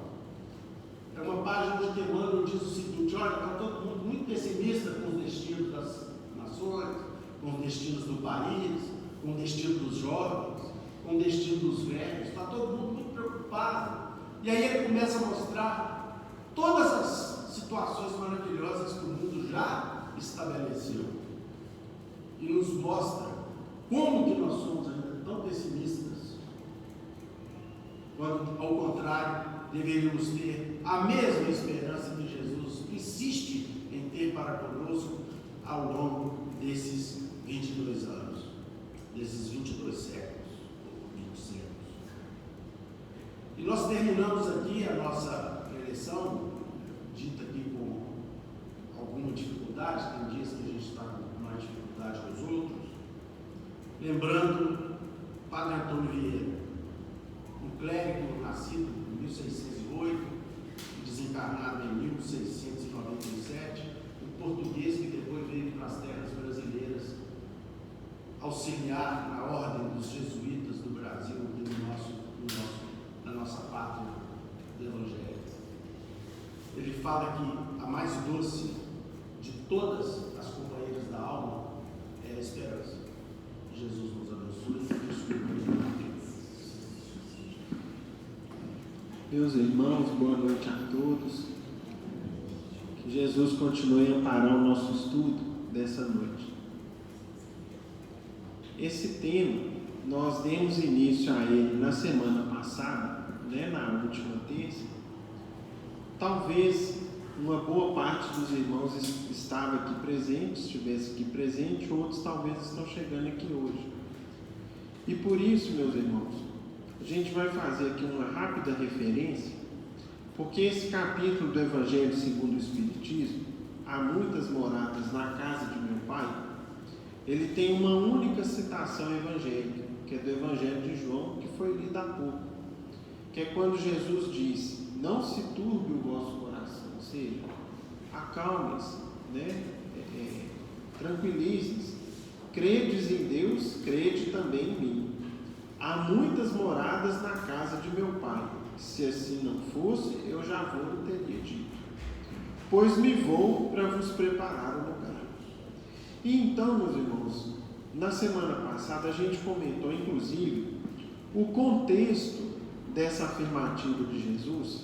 É uma página de Emmanuel, diz o seguinte: olha, está todo mundo muito pessimista com os destinos das nações, com os destinos do país, com o destino dos jovens, com o destino dos velhos, está todo mundo muito preocupado. E aí ele começa a mostrar todas as situações maravilhosas que o mundo já estabeleceu. E nos mostra como que nós somos ainda tão pessimistas, quando, ao contrário, deveríamos ter a mesma esperança que Jesus insiste em ter para conosco ao longo desses 22 anos, desses 22 séculos, ou 20 séculos. E nós terminamos aqui a nossa preleção, dita aqui com alguma dificuldade, tem dias que a gente está com mais dificuldade que os outros, lembrando Padre Antônio Vieira, um clérigo nascido em 1608, desencarnado em 1697, um português que depois veio para as terras brasileiras auxiliar na ordem dos jesuítas do Brasil e na nossa pátria do Evangelho. Ele fala que a mais doce de todas as companheiras da alma é a esperança. Jesus nos abençoe. Meus irmãos, boa noite a todos. Que Jesus continue a amparar o nosso estudo dessa noite. Esse tema, nós demos início a ele na semana passada, na última terça. Talvez uma boa parte dos irmãos estava aqui presente, estivesse aqui presente, outros talvez estão chegando aqui hoje. E por isso, meus irmãos, a gente vai fazer aqui uma rápida referência, porque esse capítulo do Evangelho segundo o Espiritismo, Há Muitas Moradas na Casa de Meu Pai, ele tem uma única citação evangélica, que é do Evangelho de João, que foi lido há pouco, que é quando Jesus diz: não se turbe o vosso coração, ou seja, acalmem-se, tranquilizem-se, credes em Deus, crede também em mim. Há muitas moradas na casa de meu Pai. Se assim não fosse, eu já vou teria dito. Pois me vou para vos preparar o lugar. E então, meus irmãos, na semana passada a gente comentou, inclusive, o contexto dessa afirmativa de Jesus,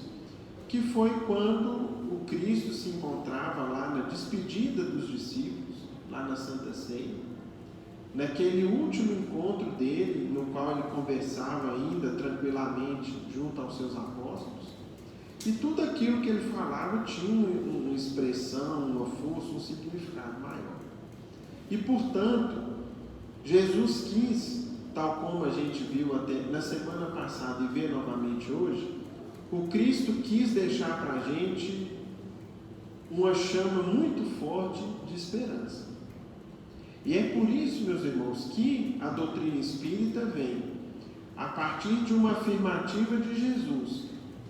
que foi quando o Cristo se encontrava lá na despedida dos discípulos, lá na Santa Ceia, naquele último encontro dele, no qual ele conversava ainda tranquilamente junto aos seus apóstolos, e tudo aquilo que ele falava tinha uma expressão, uma força, um significado maior. E, portanto, Jesus quis, tal como a gente viu até na semana passada e vê novamente hoje, o Cristo quis deixar para a gente uma chama muito forte de esperança. E é por isso, meus irmãos, que a doutrina espírita vem a partir de uma afirmativa de Jesus,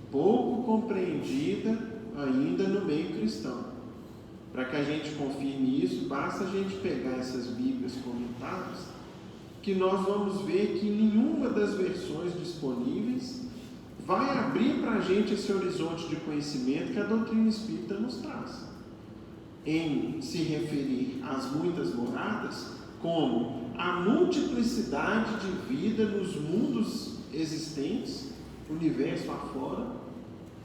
pouco compreendida ainda no meio cristão. Para que a gente confirme isso, basta a gente pegar essas Bíblias comentadas, que nós vamos ver que nenhuma das versões disponíveis vai abrir para a gente esse horizonte de conhecimento que a doutrina espírita nos traz, em se referir às muitas moradas como a multiplicidade de vida nos mundos existentes, universo afora,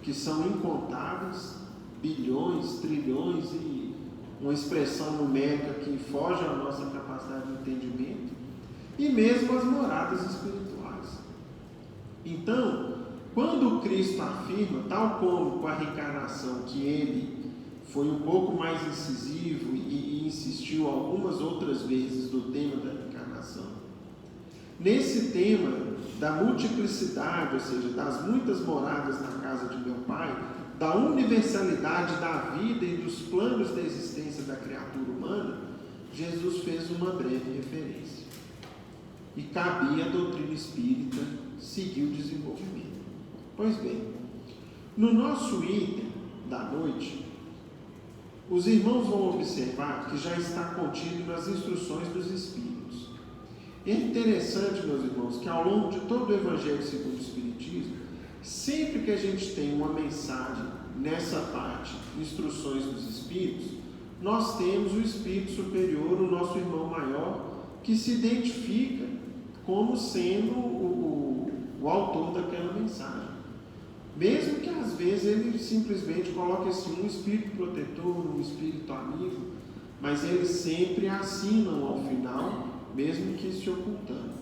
que são incontáveis, bilhões, trilhões, e uma expressão numérica que foge à nossa capacidade de entendimento, e mesmo as moradas espirituais. Então, quando o Cristo afirma, tal como com a reencarnação, que ele foi um pouco mais incisivo e insistiu algumas outras vezes no tema da reencarnação, nesse tema da multiplicidade, ou seja, das muitas moradas na casa de meu Pai, da universalidade da vida e dos planos da existência da criatura humana, Jesus fez uma breve referência. E cabia à doutrina espírita seguir o desenvolvimento. Pois bem, no nosso item da noite, os irmãos vão observar que já está contido nas instruções dos Espíritos. É interessante, meus irmãos, que ao longo de todo o Evangelho segundo o Espiritismo, sempre que a gente tem uma mensagem nessa parte, instruções dos Espíritos, nós temos o Espírito Superior, o nosso irmão maior, que se identifica como sendo o autor daquela mensagem. Mesmo que às vezes ele simplesmente coloque assim um espírito protetor, um espírito amigo, mas eles sempre assinam ao final, mesmo que se ocultando.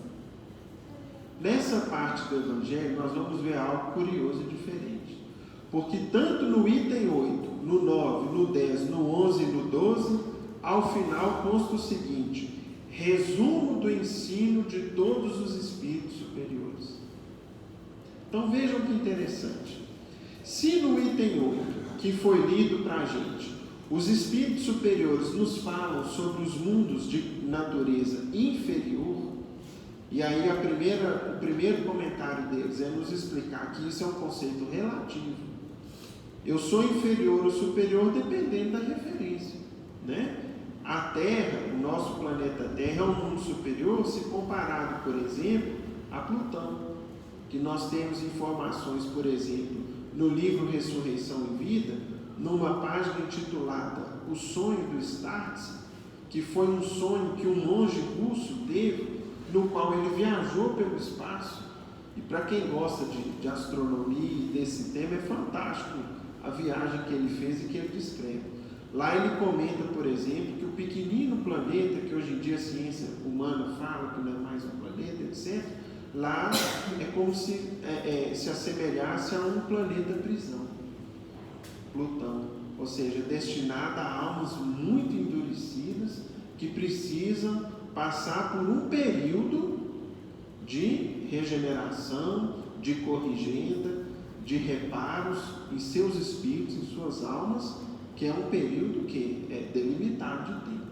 Nessa parte do Evangelho nós vamos ver algo curioso e diferente, porque tanto no item 8, no 9, no 10, no 11 e no 12, ao final consta o seguinte: resumo do ensino de todos os espíritos superiores. Então vejam que interessante. Se no item 8, que foi lido para a gente, os espíritos superiores nos falam sobre os mundos de natureza inferior, e aí o primeiro comentário deles é nos explicar que isso é um conceito relativo. Eu sou inferior ou superior dependendo da referência, né? A Terra, o nosso planeta Terra, é um mundo superior se comparado, por exemplo, a Plutão, que nós temos informações, por exemplo, no livro Ressurreição e Vida, numa página intitulada O Sonho do Startse, que foi um sonho que um monge russo teve, no qual ele viajou pelo espaço. E para quem gosta de astronomia e desse tema, é fantástico a viagem que ele fez e que ele descreve. Lá ele comenta, por exemplo, que o pequenino planeta, que hoje em dia a ciência humana fala que não é mais um planeta, etc., lá é como se assemelhasse a um planeta prisão, Plutão, ou seja, destinado a almas muito endurecidas que precisam passar por um período de regeneração, de corrigenda, de reparos em seus espíritos, em suas almas, que é um período que é delimitado de tempo,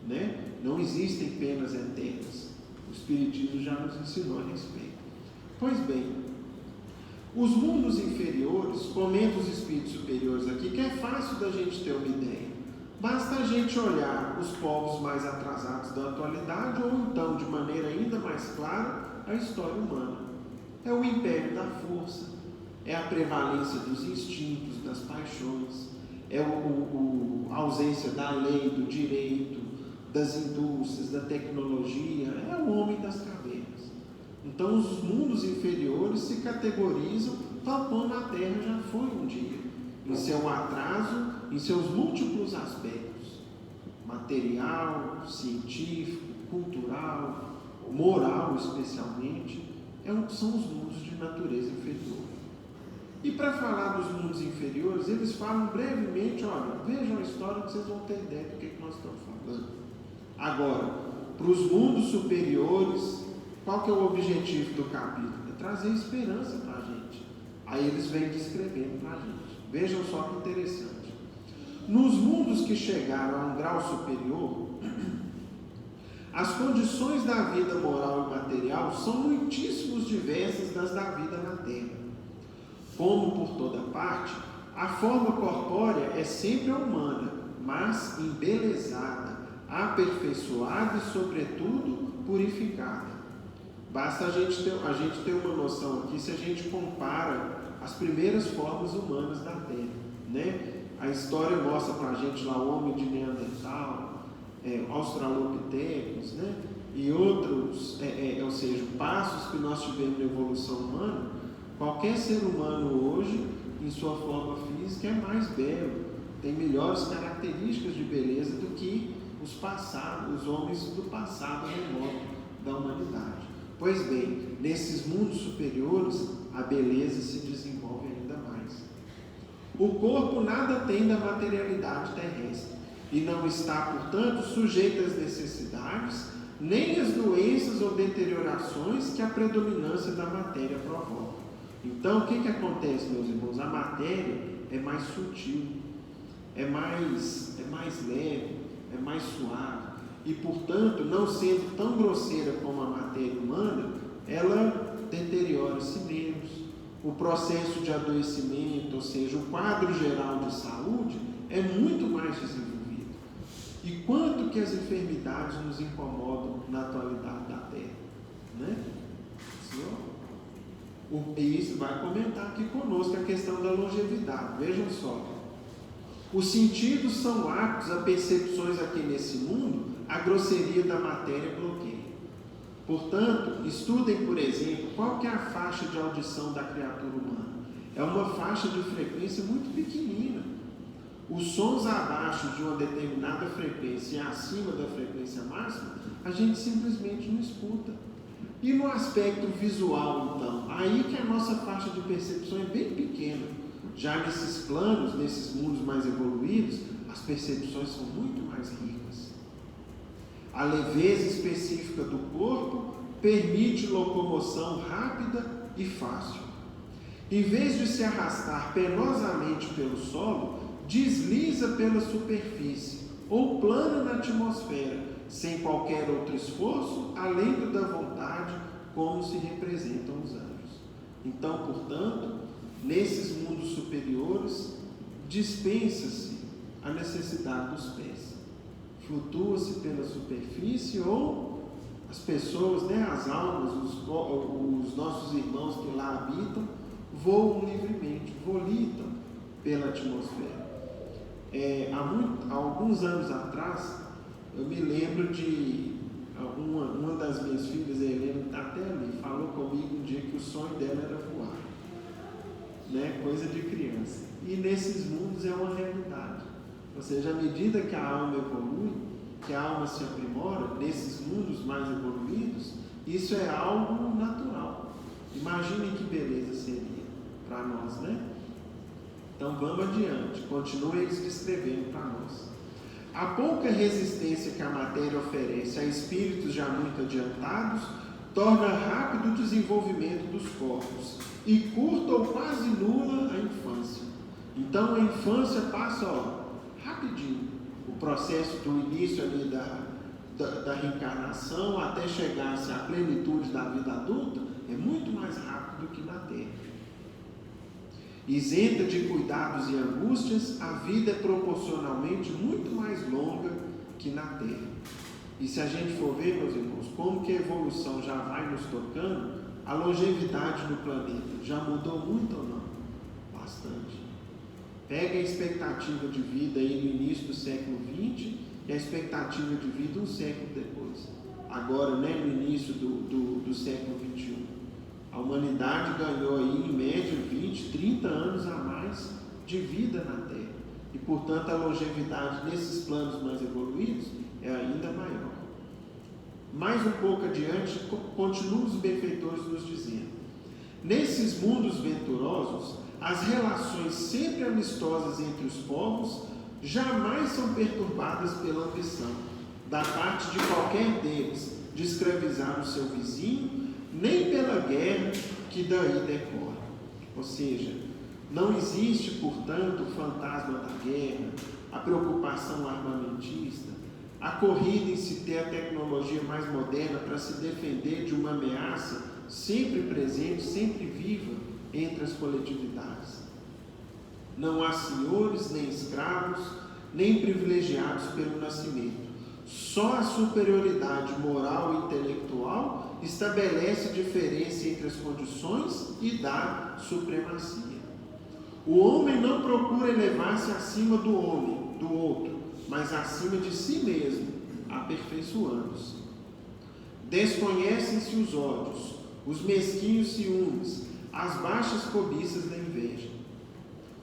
né? Não existem penas eternas. O Espiritismo já nos ensinou a respeito. Pois bem, os mundos inferiores, comenta os espíritos superiores aqui, que é fácil da gente ter uma ideia. Basta a gente olhar os povos mais atrasados da atualidade, ou então, de maneira ainda mais clara, a história humana. É o império da força, é a prevalência dos instintos, das paixões, é a ausência da lei, do direito, das indústrias, da tecnologia, é o homem das cavernas. Então os mundos inferiores se categorizam tal como a Terra já foi um dia, em seu atraso, em seus múltiplos aspectos, material, científico, cultural, moral especialmente, são os mundos de natureza inferior. E para falar dos mundos inferiores, eles falam brevemente, olha, vejam a história que vocês vão ter ideia do que nós estamos falando. Agora, para os mundos superiores, qual que é o objetivo do capítulo? É trazer esperança para a gente. Aí eles vêm descrevendo para a gente. Vejam só que interessante. Nos mundos que chegaram a um grau superior, as condições da vida moral e material são muitíssimos diversas das da vida na Terra. Como por toda parte, a forma corpórea é sempre a humana, mas embelezada, aperfeiçoada e, sobretudo, purificada. Basta a gente ter uma noção aqui se a gente compara as primeiras formas humanas da Terra, né? A história mostra para a gente lá o homem de Neandertal, Australopithecus, né? E outros, ou seja, passos que nós tivemos na evolução humana. Qualquer ser humano hoje, em sua forma física, é mais belo, tem melhores características de beleza do que os homens do passado remoto da humanidade. Pois bem, nesses mundos superiores, a beleza se desenvolve ainda mais. O corpo nada tem da materialidade terrestre e não está, portanto, sujeito às necessidades, nem às doenças ou deteriorações que a predominância da matéria provoca. Então, o que acontece, meus irmãos? A matéria é mais sutil, é mais leve, é mais suave. E, portanto, não sendo tão grosseira como a matéria humana, ela deteriora-se menos. O processo de adoecimento, ou seja, o quadro geral de saúde, é muito mais desenvolvido. E quanto que as enfermidades nos incomodam na atualidade da Terra, né? E isso vai comentar aqui conosco a questão da longevidade. Vejam só, os sentidos são aptos a percepções aqui nesse mundo, a grosseria da matéria bloqueia. Portanto, estudem, por exemplo, qual que é a faixa de audição da criatura humana. É uma faixa de frequência muito pequenina. Os sons abaixo de uma determinada frequência e acima da frequência máxima, a gente simplesmente não escuta. E no aspecto visual, então, aí que a nossa faixa de percepção é bem pequena. Já nesses planos, nesses mundos mais evoluídos, as percepções são muito mais ricas. A leveza específica do corpo permite locomoção rápida e fácil. Em vez de se arrastar penosamente pelo solo, desliza pela superfície ou plana na atmosfera, sem qualquer outro esforço, além do da vontade, como se representam os anjos. Então, portanto, nesses mundos superiores, dispensa-se a necessidade dos pés. Flutua-se pela superfície ou as pessoas, as almas, os nossos irmãos que lá habitam, voam livremente, volitam pela atmosfera. Há alguns anos atrás, eu me lembro de uma das minhas filhas, a Helena, está até ali, falou comigo um dia que o sonho dela era voar, coisa de criança. E nesses mundos é uma realidade. Ou seja, à medida que a alma evolui, que a alma se aprimora, nesses mundos mais evoluídos, isso é algo natural. Imaginem que beleza seria para nós, né? Então vamos adiante, continue eles descrevendo para nós. A pouca resistência que a matéria oferece a espíritos já muito adiantados torna rápido o desenvolvimento dos corpos e curta ou quase nula a infância. Então a infância passa rapidinho. O processo do início ali da reencarnação até chegar-se à plenitude da vida adulta é muito mais rápido do que na Terra. Isenta de cuidados e angústias, a vida é proporcionalmente muito mais longa que na Terra. E se a gente for ver, meus irmãos, como que a evolução já vai nos tocando, a longevidade no planeta já mudou muito ou não? Bastante. Pega a expectativa de vida aí no início do século XX e a expectativa de vida um século depois. Agora, no início do século XXI. A humanidade ganhou aí, em média, 20, 30 anos a mais de vida na Terra. E, portanto, a longevidade nesses planos mais evoluídos é ainda maior. Mais um pouco adiante, continuam os benfeitores nos dizendo: nesses mundos venturosos, as relações sempre amistosas entre os povos jamais são perturbadas pela ambição, da parte de qualquer deles, de escravizar o seu vizinho, nem pela guerra que daí decorre. Ou seja, não existe, portanto, o fantasma da guerra, a preocupação armamentista, a corrida em se ter a tecnologia mais moderna para se defender de uma ameaça sempre presente, sempre viva entre as coletividades. Não há senhores, nem escravos, nem privilegiados pelo nascimento. Só a superioridade moral e intelectual estabelece diferença entre as condições e dá supremacia. O homem não procura elevar-se acima do homem, do outro, mas acima de si mesmo, aperfeiçoando-se. Desconhecem-se os ódios, os mesquinhos ciúmes, as baixas cobiças da inveja.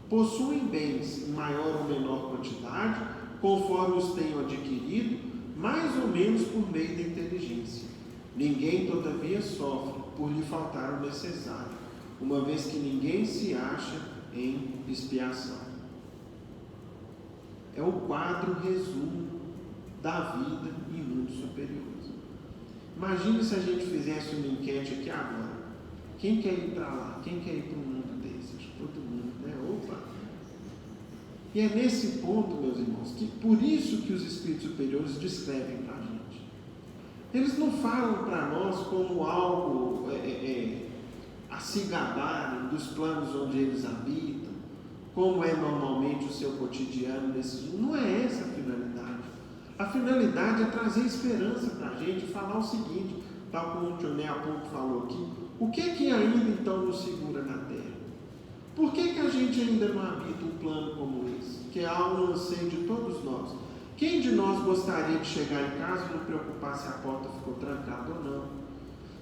Possuem bens em maior ou menor quantidade, conforme os tenham adquirido, mais ou menos por meio da inteligência. Ninguém, todavia, sofre por lhe faltar o necessário, uma vez que ninguém se acha em expiação. É o quadro resumo da vida em mundos superiores. Imagine se a gente fizesse uma enquete aqui agora. Quem quer ir para lá? Quem quer ir para um mundo desse? Acho que todo mundo, né? Opa! E é nesse ponto, meus irmãos, que por isso que os espíritos superiores descrevem para a gente. Eles não falam para nós como algo a se gabarem dos planos onde eles habitam, como é normalmente o seu cotidiano nesses. Não é essa a finalidade. A finalidade é trazer esperança para a gente, falar o seguinte, tal como o Tioné há pouco falou aqui, o que é que ainda então nos segura na terra? Por que a gente ainda não habita um plano como esse, que é algo anseio de todos nós? Quem de nós gostaria de chegar em casa e não preocupar se a porta ficou trancada ou não?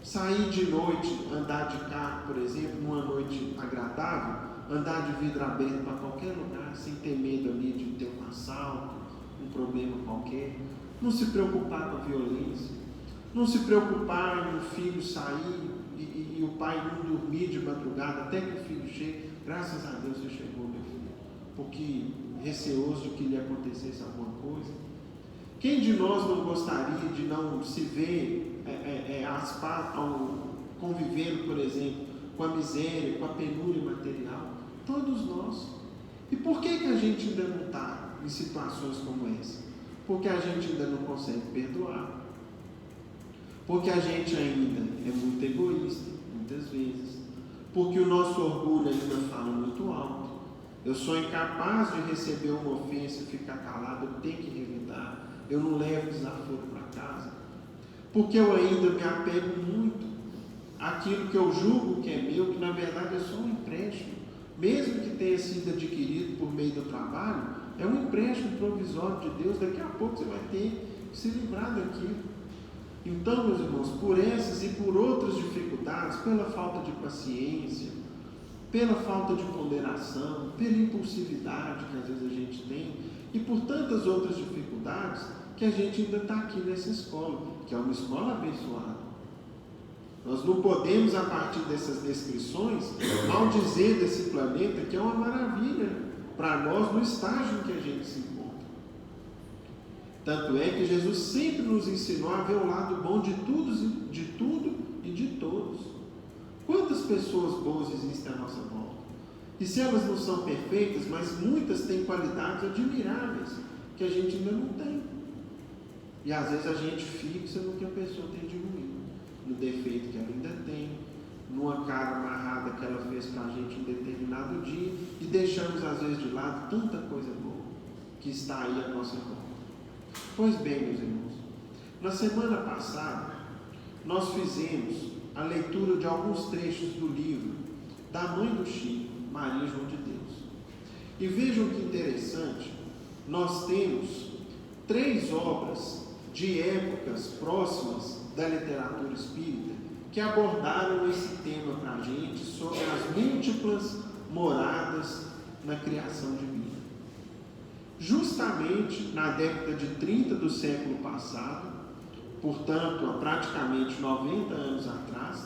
Sair de noite, andar de carro, por exemplo, numa noite agradável, andar de vidro aberto para qualquer lugar, sem ter medo ali de ter um assalto, um problema qualquer. Não se preocupar com a violência. Não se preocupar em o filho sair e o pai não dormir de madrugada até que o filho chegue. Graças a Deus você chegou, meu filho, porque receoso de que lhe acontecesse alguma coisa. Quem de nós não gostaria de não se ver convivendo, por exemplo, com a miséria, com a penúria material? Todos nós. E por que a gente ainda não está em situações como essa? Porque a gente ainda não consegue perdoar. Porque a gente ainda é muito egoísta, muitas vezes. Porque o nosso orgulho ainda fala muito alto. Eu sou incapaz de receber uma ofensa e ficar calado, eu tenho que revidar. Eu não levo desaforo para casa. Porque eu ainda me apego muito àquilo que eu julgo que é meu, que na verdade é só um empréstimo. Mesmo que tenha sido adquirido por meio do trabalho, é um empréstimo provisório de Deus. Daqui a pouco você vai ter que se livrar daquilo. Então, meus irmãos, por essas e por outras dificuldades, pela falta de paciência, pela falta de ponderação, pela impulsividade que às vezes a gente tem, e por tantas outras dificuldades, que a gente ainda está aqui nessa escola, que é uma escola abençoada. Nós não podemos, a partir dessas descrições, maldizer desse planeta, que é uma maravilha para nós no estágio em que a gente se encontra. Tanto é que Jesus sempre nos ensinou a ver o lado bom de tudo e de todos. Quantas pessoas boas existem à nossa volta? E se elas não são perfeitas, mas muitas têm qualidades admiráveis, que a gente ainda não tem. E às vezes a gente fixa no que a pessoa tem de ruim, no defeito que ela ainda tem, numa cara amarrada que ela fez para a gente em determinado dia, e deixamos às vezes de lado tanta coisa boa que está aí à nossa volta. Pois bem, meus irmãos, na semana passada nós fizemos a leitura de alguns trechos do livro da mãe do Chico, Maria João de Deus. E vejam que interessante, nós temos 3 obras de épocas próximas da literatura espírita que abordaram esse tema para a gente sobre as múltiplas moradas na criação divina. Justamente na década de 30 do século passado, portanto, há praticamente 90 anos atrás,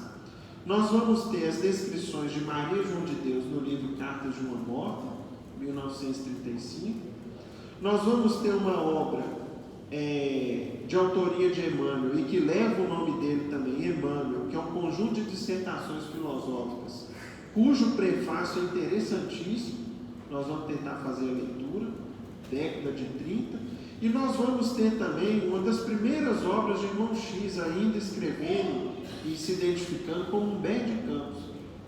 nós vamos ter as descrições de Maria João de Deus no livro Cartas de uma Morta, 1935. Nós vamos ter uma obra de autoria de Emmanuel, e que leva o nome dele também, Emmanuel, que é um conjunto de dissertações filosóficas, cujo prefácio é interessantíssimo. Nós vamos tentar fazer a leitura, década de 30, e nós vamos ter também uma das primeiras obras de irmão X, ainda escrevendo e se identificando como Humberto de Campos,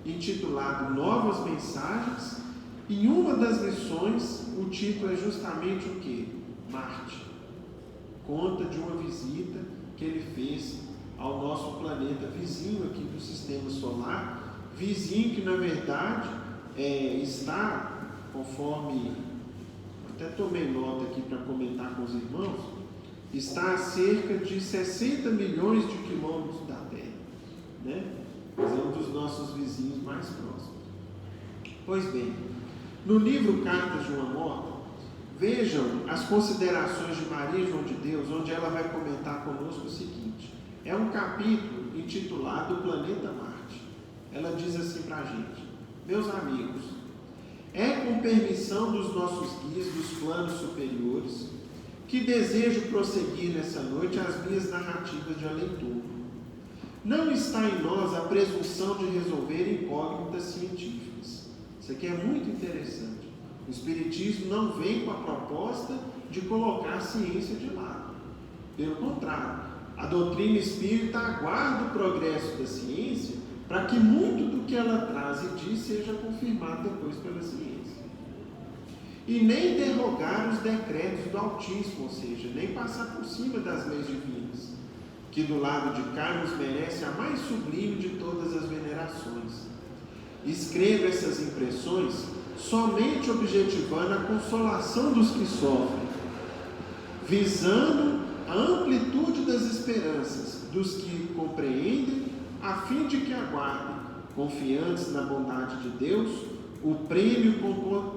intitulado Novas Mensagens. Em uma das lições, o título é justamente o quê? Marte. Conta de uma visita que ele fez ao nosso planeta vizinho aqui do Sistema Solar, vizinho que na verdade está, conforme até tomei nota aqui para comentar com os irmãos, está a cerca de 60 milhões de quilômetros da Terra, né? Mas é um dos nossos vizinhos mais próximos. Pois bem, no livro Cartas de uma Morta, vejam as considerações de Maria João de Deus, onde ela vai comentar conosco o seguinte. É um capítulo intitulado O Planeta Marte. Ela diz assim para a gente: meus amigos, é com permissão dos nossos guias dos planos superiores que desejo prosseguir nessa noite as minhas narrativas de além-túmulo. Não está em nós a presunção de resolver incógnitas científicas. Isso aqui é muito interessante. O Espiritismo não vem com a proposta de colocar a ciência de lado. Pelo contrário, a doutrina espírita aguarda o progresso da ciência para que muito do que ela traz e diz seja confirmado depois pela ciência. e nem derrogar os decretos do Altíssimo, ou seja, nem passar por cima das leis divinas, que do lado de cá nos merece a mais sublime de todas as venerações. Escreva essas impressões somente objetivando a consolação dos que sofrem, visando a amplitude das esperanças dos que compreendem, a fim de que aguardem, confiantes na bondade de Deus, o prêmio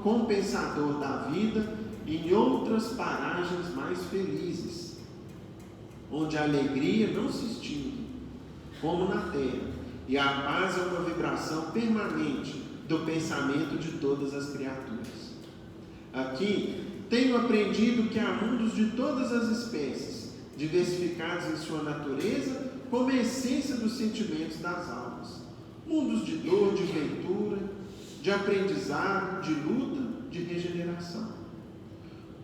compensador da vida em outras paragens mais felizes, onde a alegria não se extingue, como na terra, e a paz é uma vibração permanente do pensamento de todas as criaturas. Aqui tenho aprendido que há mundos de todas as espécies, diversificados em sua natureza, como essência dos sentimentos das almas. Mundos de dor, de ventura, de aprendizado, de luta, de regeneração.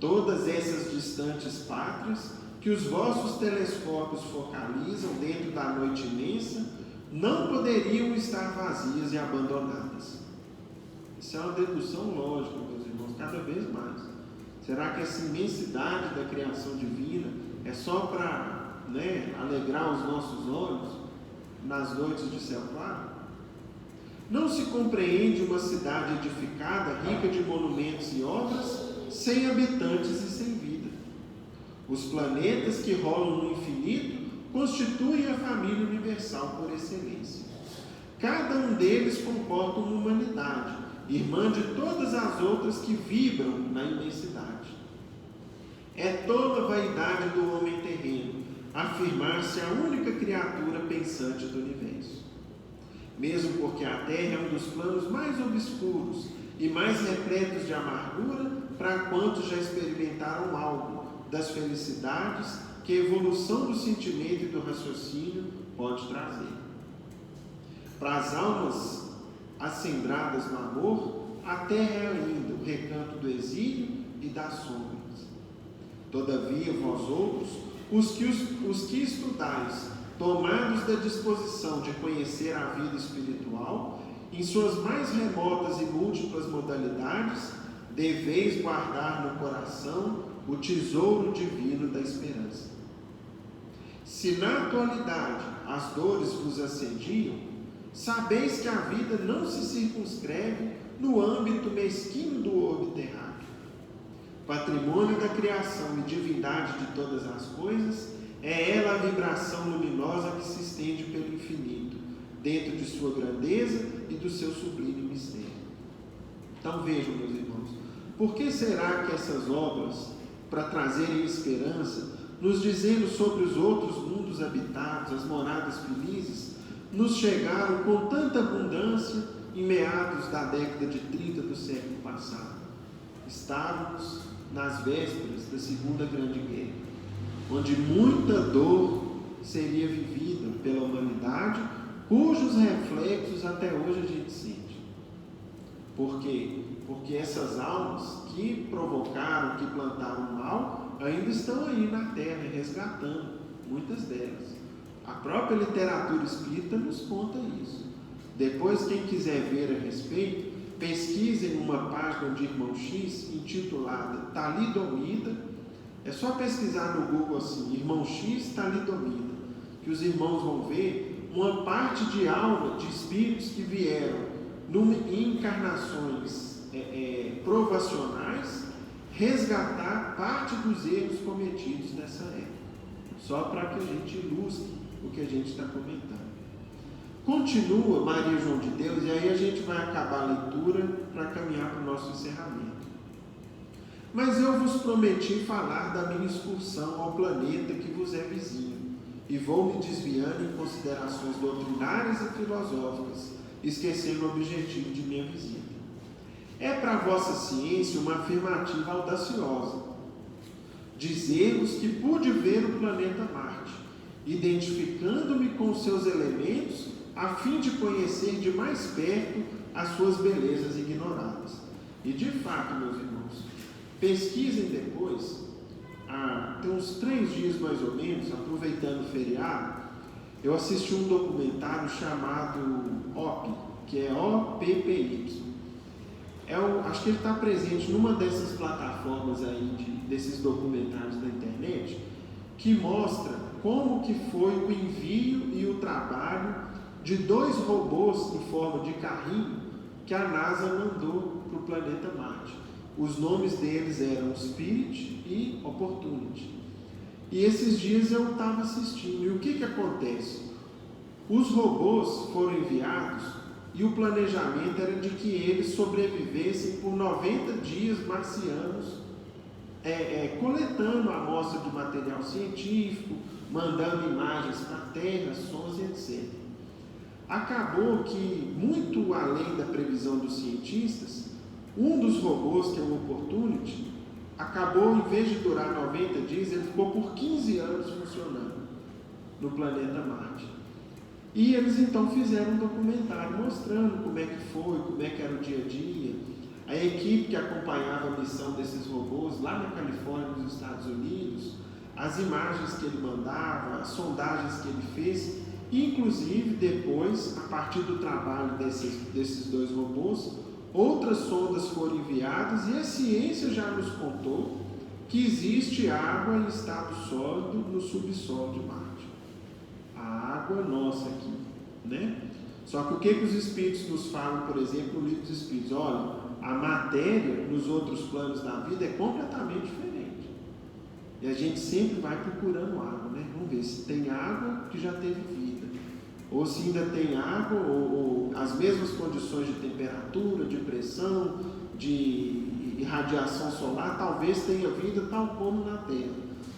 Todas essas distantes pátrias que os vossos telescópios focalizam dentro da noite imensa não poderiam estar vazias e abandonadas. Isso é uma dedução lógica, meus irmãos, cada vez mais. Será que essa imensidade da criação divina é só para alegrar os nossos olhos nas noites de céu claro? Não se compreende uma cidade edificada, rica de monumentos e obras, sem habitantes e sem vida. Os planetas que rolam no infinito constituem a família universal por excelência. Cada um deles comporta uma humanidade, irmã de todas as outras que vibram na imensidade. É toda a vaidade do homem terreno afirmar-se a única criatura pensante do universo. Mesmo porque a Terra é um dos planos mais obscuros e mais repletos de amargura para quantos já experimentaram algo das felicidades que a evolução do sentimento e do raciocínio pode trazer. Para as almas ascendradas no amor, a Terra é ainda o recanto do exílio e das sombras. Todavia, vós outros, os que estudais, tomados da disposição de conhecer a vida espiritual, em suas mais remotas e múltiplas modalidades, deveis guardar no coração o tesouro divino da esperança. Se na atualidade as dores vos assediam, sabeis que a vida não se circunscreve no âmbito mesquinho do orbe terráqueo. Patrimônio da criação e divindade de todas as coisas, é ela a vibração luminosa que se estende pelo infinito, dentro de sua grandeza e do seu sublime mistério. Então vejam, meus irmãos, por que será que essas obras, para trazerem esperança, nos dizendo sobre os outros mundos habitados, as moradas felizes, nos chegaram com tanta abundância em meados da década de 30 do século passado? Estávamos nas vésperas da Segunda Grande Guerra, onde muita dor seria vivida pela humanidade, cujos reflexos até hoje a gente sente. Por quê? Porque essas almas que provocaram, que plantaram mal, ainda estão aí na Terra, resgatando, muitas delas. A própria literatura espírita nos conta isso. Depois, quem quiser ver a respeito, pesquisem uma página de Irmão X, intitulada Talidomida. É só pesquisar no Google assim, Irmão X Talidomida, que os irmãos vão ver uma parte de alma, de espíritos que vieram em encarnações provacionais, resgatar parte dos erros cometidos nessa época, só para que a gente ilustre o que a gente está comentando. Continua Maria João de Deus, e aí a gente vai acabar a leitura para caminhar para o nosso encerramento. Mas eu vos prometi falar da minha excursão ao planeta que vos é vizinho, e vou me desviando em considerações doutrinárias e filosóficas, esquecendo o objetivo de minha visita. É para a vossa ciência uma afirmativa audaciosa, dizer-vos que pude ver o planeta Marte, identificando-me com seus elementos, a fim de conhecer de mais perto as suas belezas ignoradas. E de fato, meus irmãos, pesquisem depois, tem uns 3 dias mais ou menos, aproveitando o feriado, eu assisti um documentário chamado OPPY, que é OPPY. Acho que ele está presente numa dessas plataformas aí, desses documentários da internet, que mostra como que foi o envio e o trabalho de 2 robôs em forma de carrinho que a NASA mandou para o planeta Marte. Os nomes deles eram Spirit e Opportunity. E esses dias eu estava assistindo. E o que acontece? Os robôs foram enviados e o planejamento era de que eles sobrevivessem por 90 dias marcianos, coletando amostra de material científico, mandando imagens para a Terra, sons, etc. Acabou que, muito além da previsão dos cientistas, um dos robôs, que é o Opportunity, acabou, em vez de durar 90 dias, ele ficou por 15 anos funcionando no planeta Marte. E eles então fizeram um documentário mostrando como é que foi, como é que era o dia a dia. A equipe que acompanhava a missão desses robôs lá na Califórnia, nos Estados Unidos, as imagens que ele mandava, as sondagens que ele fez, inclusive depois, a partir do trabalho desses 2 robôs, outras sondas foram enviadas e a ciência já nos contou que existe água em estado sólido no subsolo de Marte. A água nossa aqui, né? Só que o que os Espíritos nos falam, por exemplo, no livro dos Espíritos? Olha, a matéria nos outros planos da vida é completamente diferente. E a gente sempre vai procurando água, né? Vamos ver se tem água que já teve vida. Ou se ainda tem água, ou as mesmas condições de temperatura, de pressão, de radiação solar, talvez tenha vida tal como na Terra.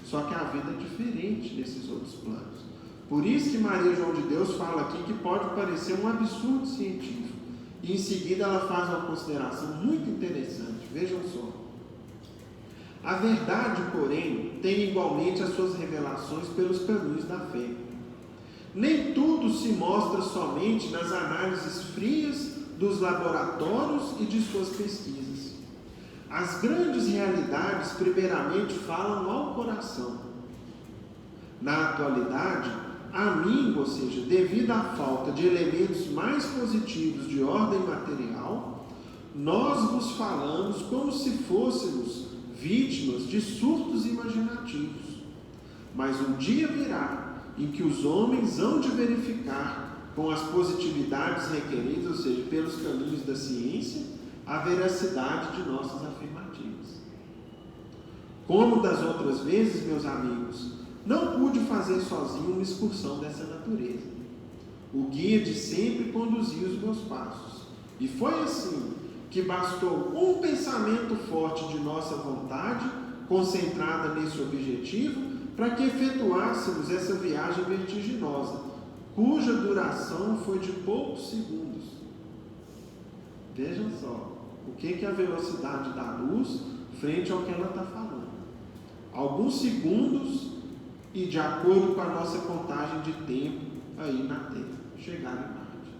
Só que a vida é diferente nesses outros planos. Por isso que Maria João de Deus fala aqui que pode parecer um absurdo científico. E em seguida ela faz uma consideração muito interessante. Vejam só. A verdade, porém, tem igualmente as suas revelações pelos caminhos da fé. Nem tudo se mostra somente nas análises frias dos laboratórios e de suas pesquisas. As grandes realidades, primeiramente, falam ao coração. Na atualidade, a mim, ou seja, devido à falta de elementos mais positivos de ordem material, nós vos falamos como se fôssemos vítimas de surtos imaginativos. Mas um dia virá em que os homens hão de verificar com as positividades requeridas, ou seja, pelos caminhos da ciência, a veracidade de nossas afirmativas. Como das outras vezes, meus amigos, não pude fazer sozinho uma excursão dessa natureza. O guia de sempre conduzia os meus passos. E foi assim que bastou um pensamento forte de nossa vontade, concentrada nesse objetivo, para que efetuássemos essa viagem vertiginosa, cuja duração foi de poucos segundos. Vejam só, o que é a velocidade da luz frente ao que ela está falando. Alguns segundos e de acordo com a nossa contagem de tempo aí na Terra, chegar em Marte.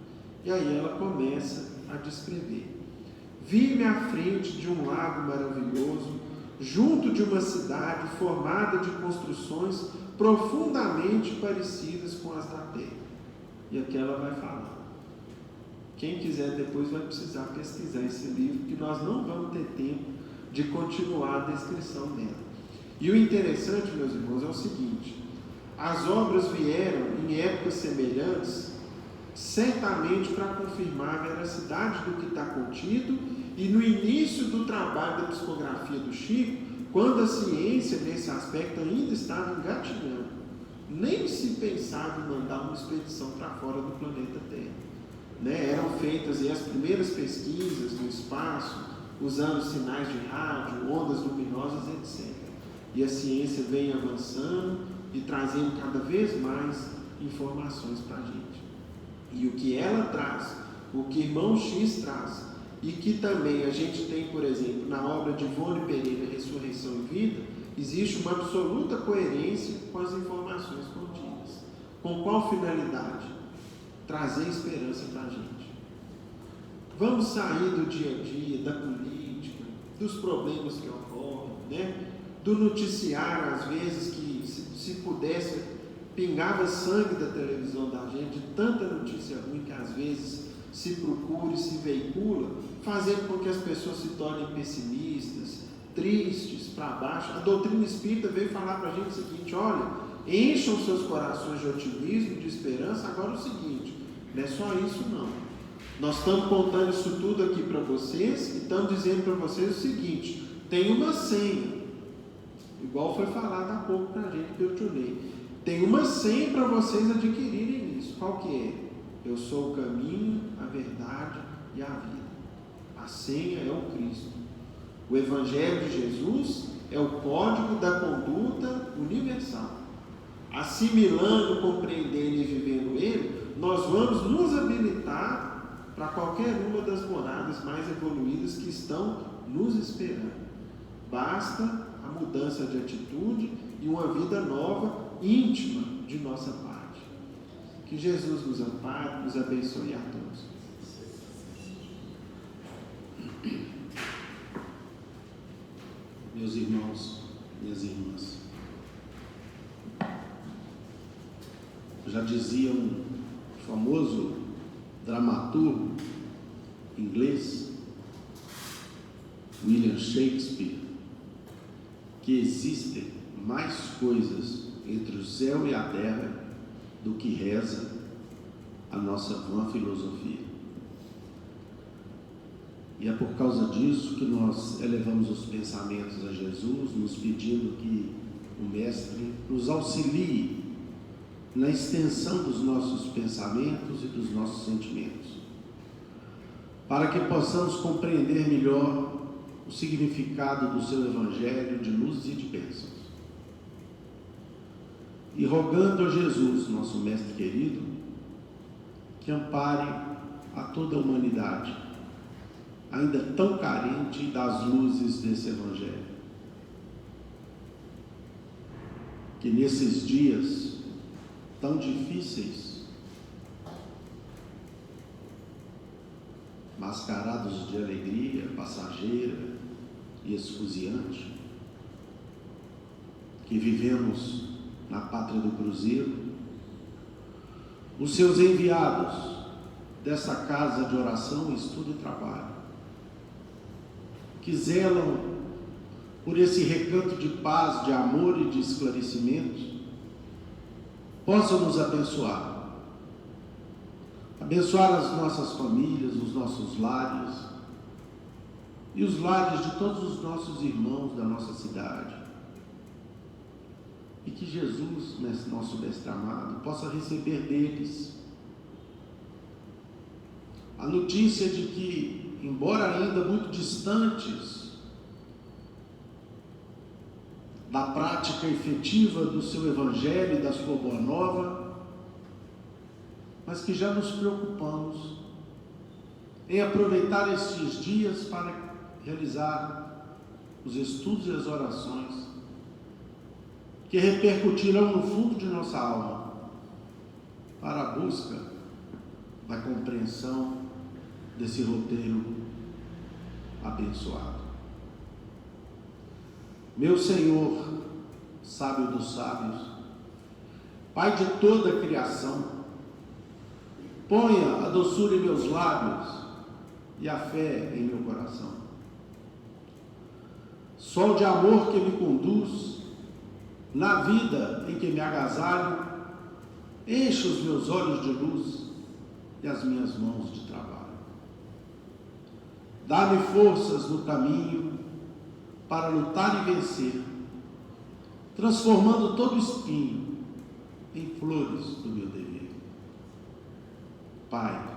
E aí ela começa a descrever. Vi-me à frente de um lago maravilhoso, junto de uma cidade formada de construções profundamente parecidas com as da Terra. E aqui ela vai falar. Quem quiser depois vai precisar pesquisar esse livro, que nós não vamos ter tempo de continuar a descrição dela. E o interessante, meus irmãos, é o seguinte: as obras vieram em épocas semelhantes, certamente para confirmar a veracidade do que está contido, e no início do trabalho da psicografia do Chico, quando a ciência, nesse aspecto, ainda estava engatinhando. Nem se pensava em mandar uma expedição para fora do planeta Terra. Né? Eram feitas as primeiras pesquisas no espaço, usando sinais de rádio, ondas luminosas, etc. E a ciência vem avançando e trazendo cada vez mais informações para a gente. E o que ela traz, o que Irmão X traz, e que também a gente tem, por exemplo, na obra de Ivone Pereira, Ressurreição e Vida, existe uma absoluta coerência com as informações contidas. Com qual finalidade? Trazer esperança para a gente. Vamos sair do dia a dia, da política, dos problemas que ocorrem, né? Do noticiário, às vezes, que se pudesse, pingava sangue da televisão da gente, de tanta notícia ruim que às vezes se procura e se veicula, fazendo com que as pessoas se tornem pessimistas, tristes, para baixo. A doutrina espírita veio falar para a gente o seguinte: olha, encham seus corações de otimismo, de esperança. Agora o seguinte, não é só isso não. Nós estamos contando isso tudo aqui para vocês e estamos dizendo para vocês o seguinte: tem uma senha, igual foi falado há pouco para a gente pelo tio Ney. Tem uma senha para vocês adquirirem isso. Qual que é? Eu sou o caminho, a verdade e a vida. A senha é o Cristo. O Evangelho de Jesus é o código da conduta universal. Assimilando, compreendendo e vivendo ele, nós vamos nos habilitar para qualquer uma das moradas mais evoluídas que estão nos esperando. Basta a mudança de atitude e uma vida nova, íntima de nossa parte. Que Jesus nos ampare, nos abençoe a todos. Meus irmãos, minhas irmãs, já dizia um famoso dramaturgo inglês, William Shakespeare, que existem mais coisas entre o céu e a terra do que reza a nossa vã filosofia. E é por causa disso que nós elevamos os pensamentos a Jesus, nos pedindo que o Mestre nos auxilie na extensão dos nossos pensamentos e dos nossos sentimentos, para que possamos compreender melhor o significado do seu Evangelho de luz e de bênçãos. E rogando a Jesus, nosso Mestre querido, que ampare a toda a humanidade, ainda tão carente das luzes desse Evangelho. Que nesses dias tão difíceis, mascarados de alegria passageira e esfuziante, que vivemos na pátria do Cruzeiro, os seus enviados dessa casa de oração, estudo e trabalho, que zelam por esse recanto de paz, de amor e de esclarecimento, possam nos abençoar. Abençoar as nossas famílias, os nossos lares e os lares de todos os nossos irmãos da nossa cidade. E que Jesus, nosso Mestre amado, possa receber deles a notícia de que, embora ainda muito distantes da prática efetiva do seu Evangelho e da sua Boa Nova, mas que já nos preocupamos em aproveitar estes dias para realizar os estudos e as orações que repercutirão no fundo de nossa alma para a busca da compreensão desse roteiro abençoado. Meu Senhor, sábio dos sábios, Pai de toda a criação, ponha a doçura em meus lábios e a fé em meu coração. Sol de amor que me conduz na vida em que me agasalho, enche os meus olhos de luz e as minhas mãos de trabalho. Dá-me forças no caminho para lutar e vencer, transformando todo espinho em flores do meu dever. Pai,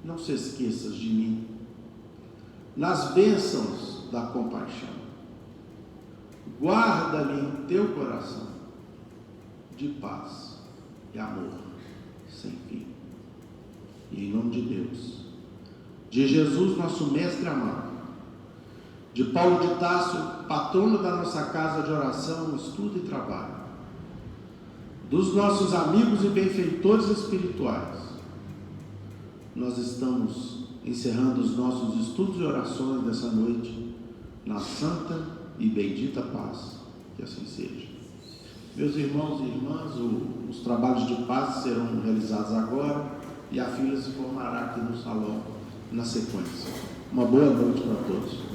não se esqueças de mim nas bênçãos da compaixão. Guarda-me em teu coração de paz e amor sem fim. E em nome de Deus, de Jesus, nosso Mestre amado, de Paulo de Tarso, patrono da nossa casa de oração, estudo e trabalho, dos nossos amigos e benfeitores espirituais, nós estamos encerrando os nossos estudos e orações dessa noite na santa e bendita paz, que assim seja. Meus irmãos e irmãs, os trabalhos de paz serão realizados agora e a filha se formará aqui no salão na sequência. Uma boa noite para todos.